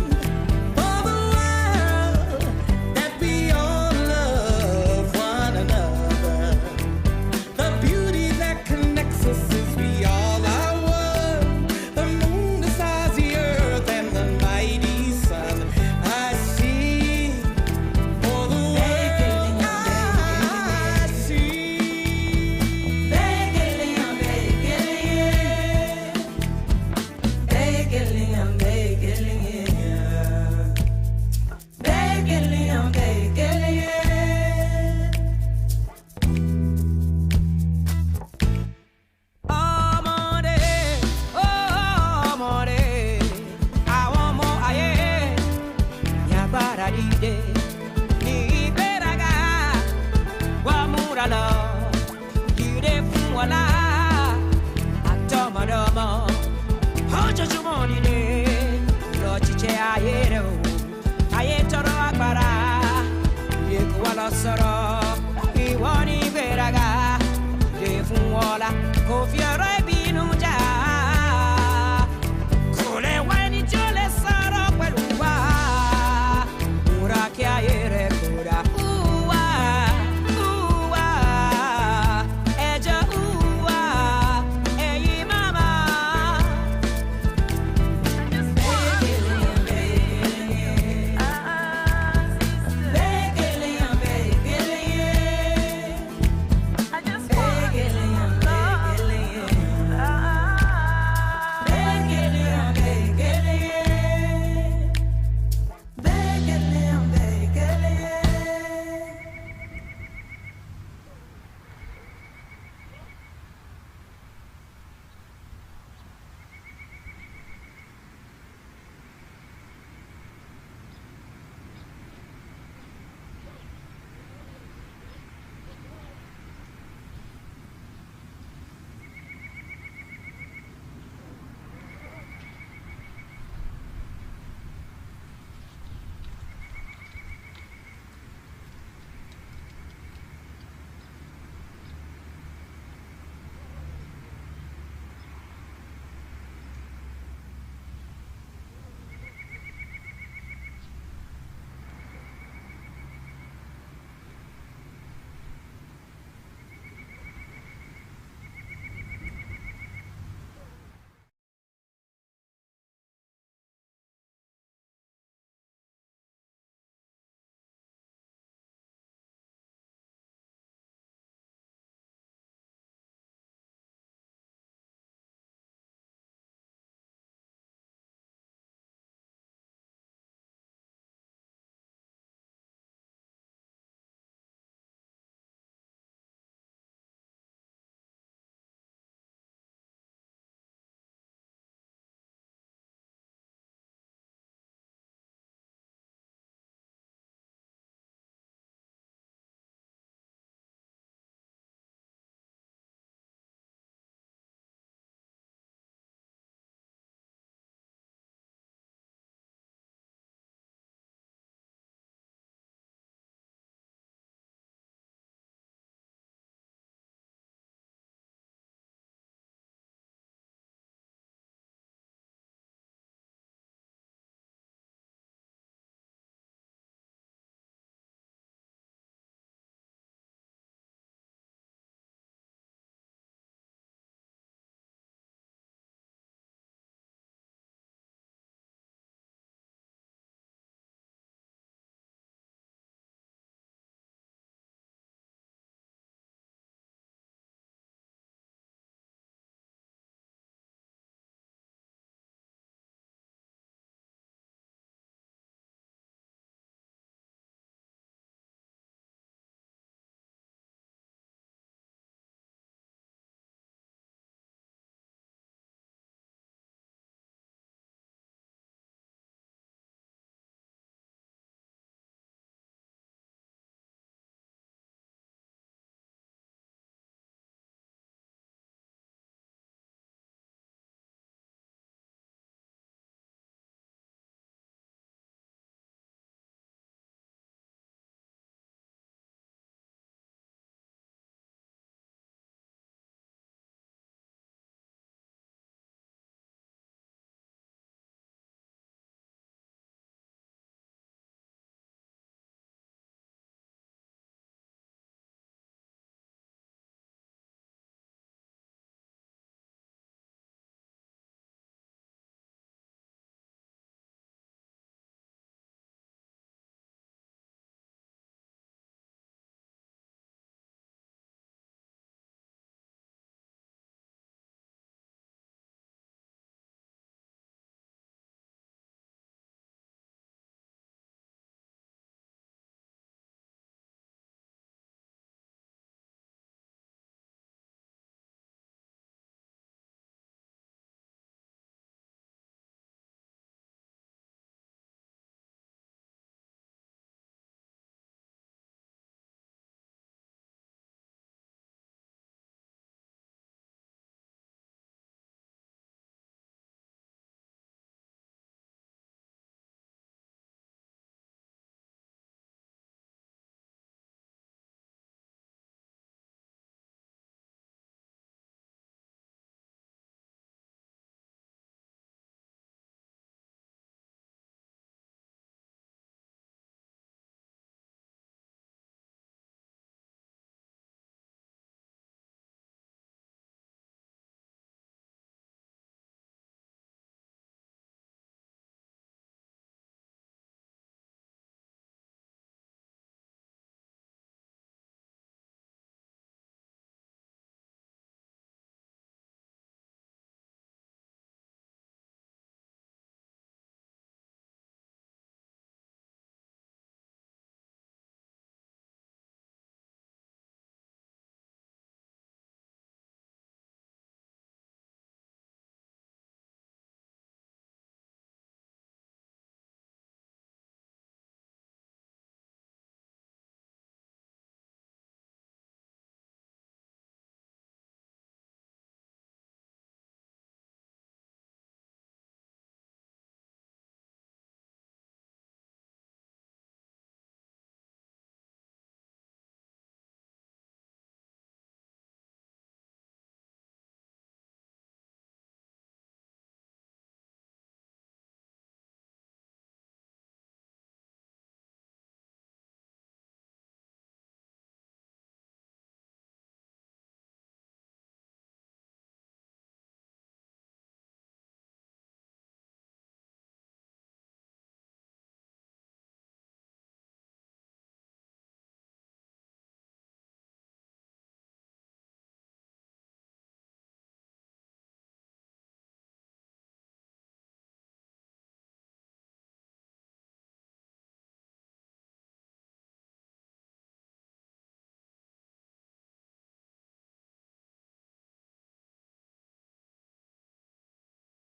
for the world that we all love one another. The beauty that connects us is we all are one. The moon, the stars, the earth, and the mighty sun. I sing for the world. I sing. Begging, I'm begging, I'm begging, begging, I'm begging. Oh, more, I want more, aye. Yabara dide, ni beraga, wa murala, dide fuwala, atomadomo, hoja jumoni ne, lo chiche ayero, ayetoro akbara, yekuwala soro, iwani beraga, de fuwala, kofiara.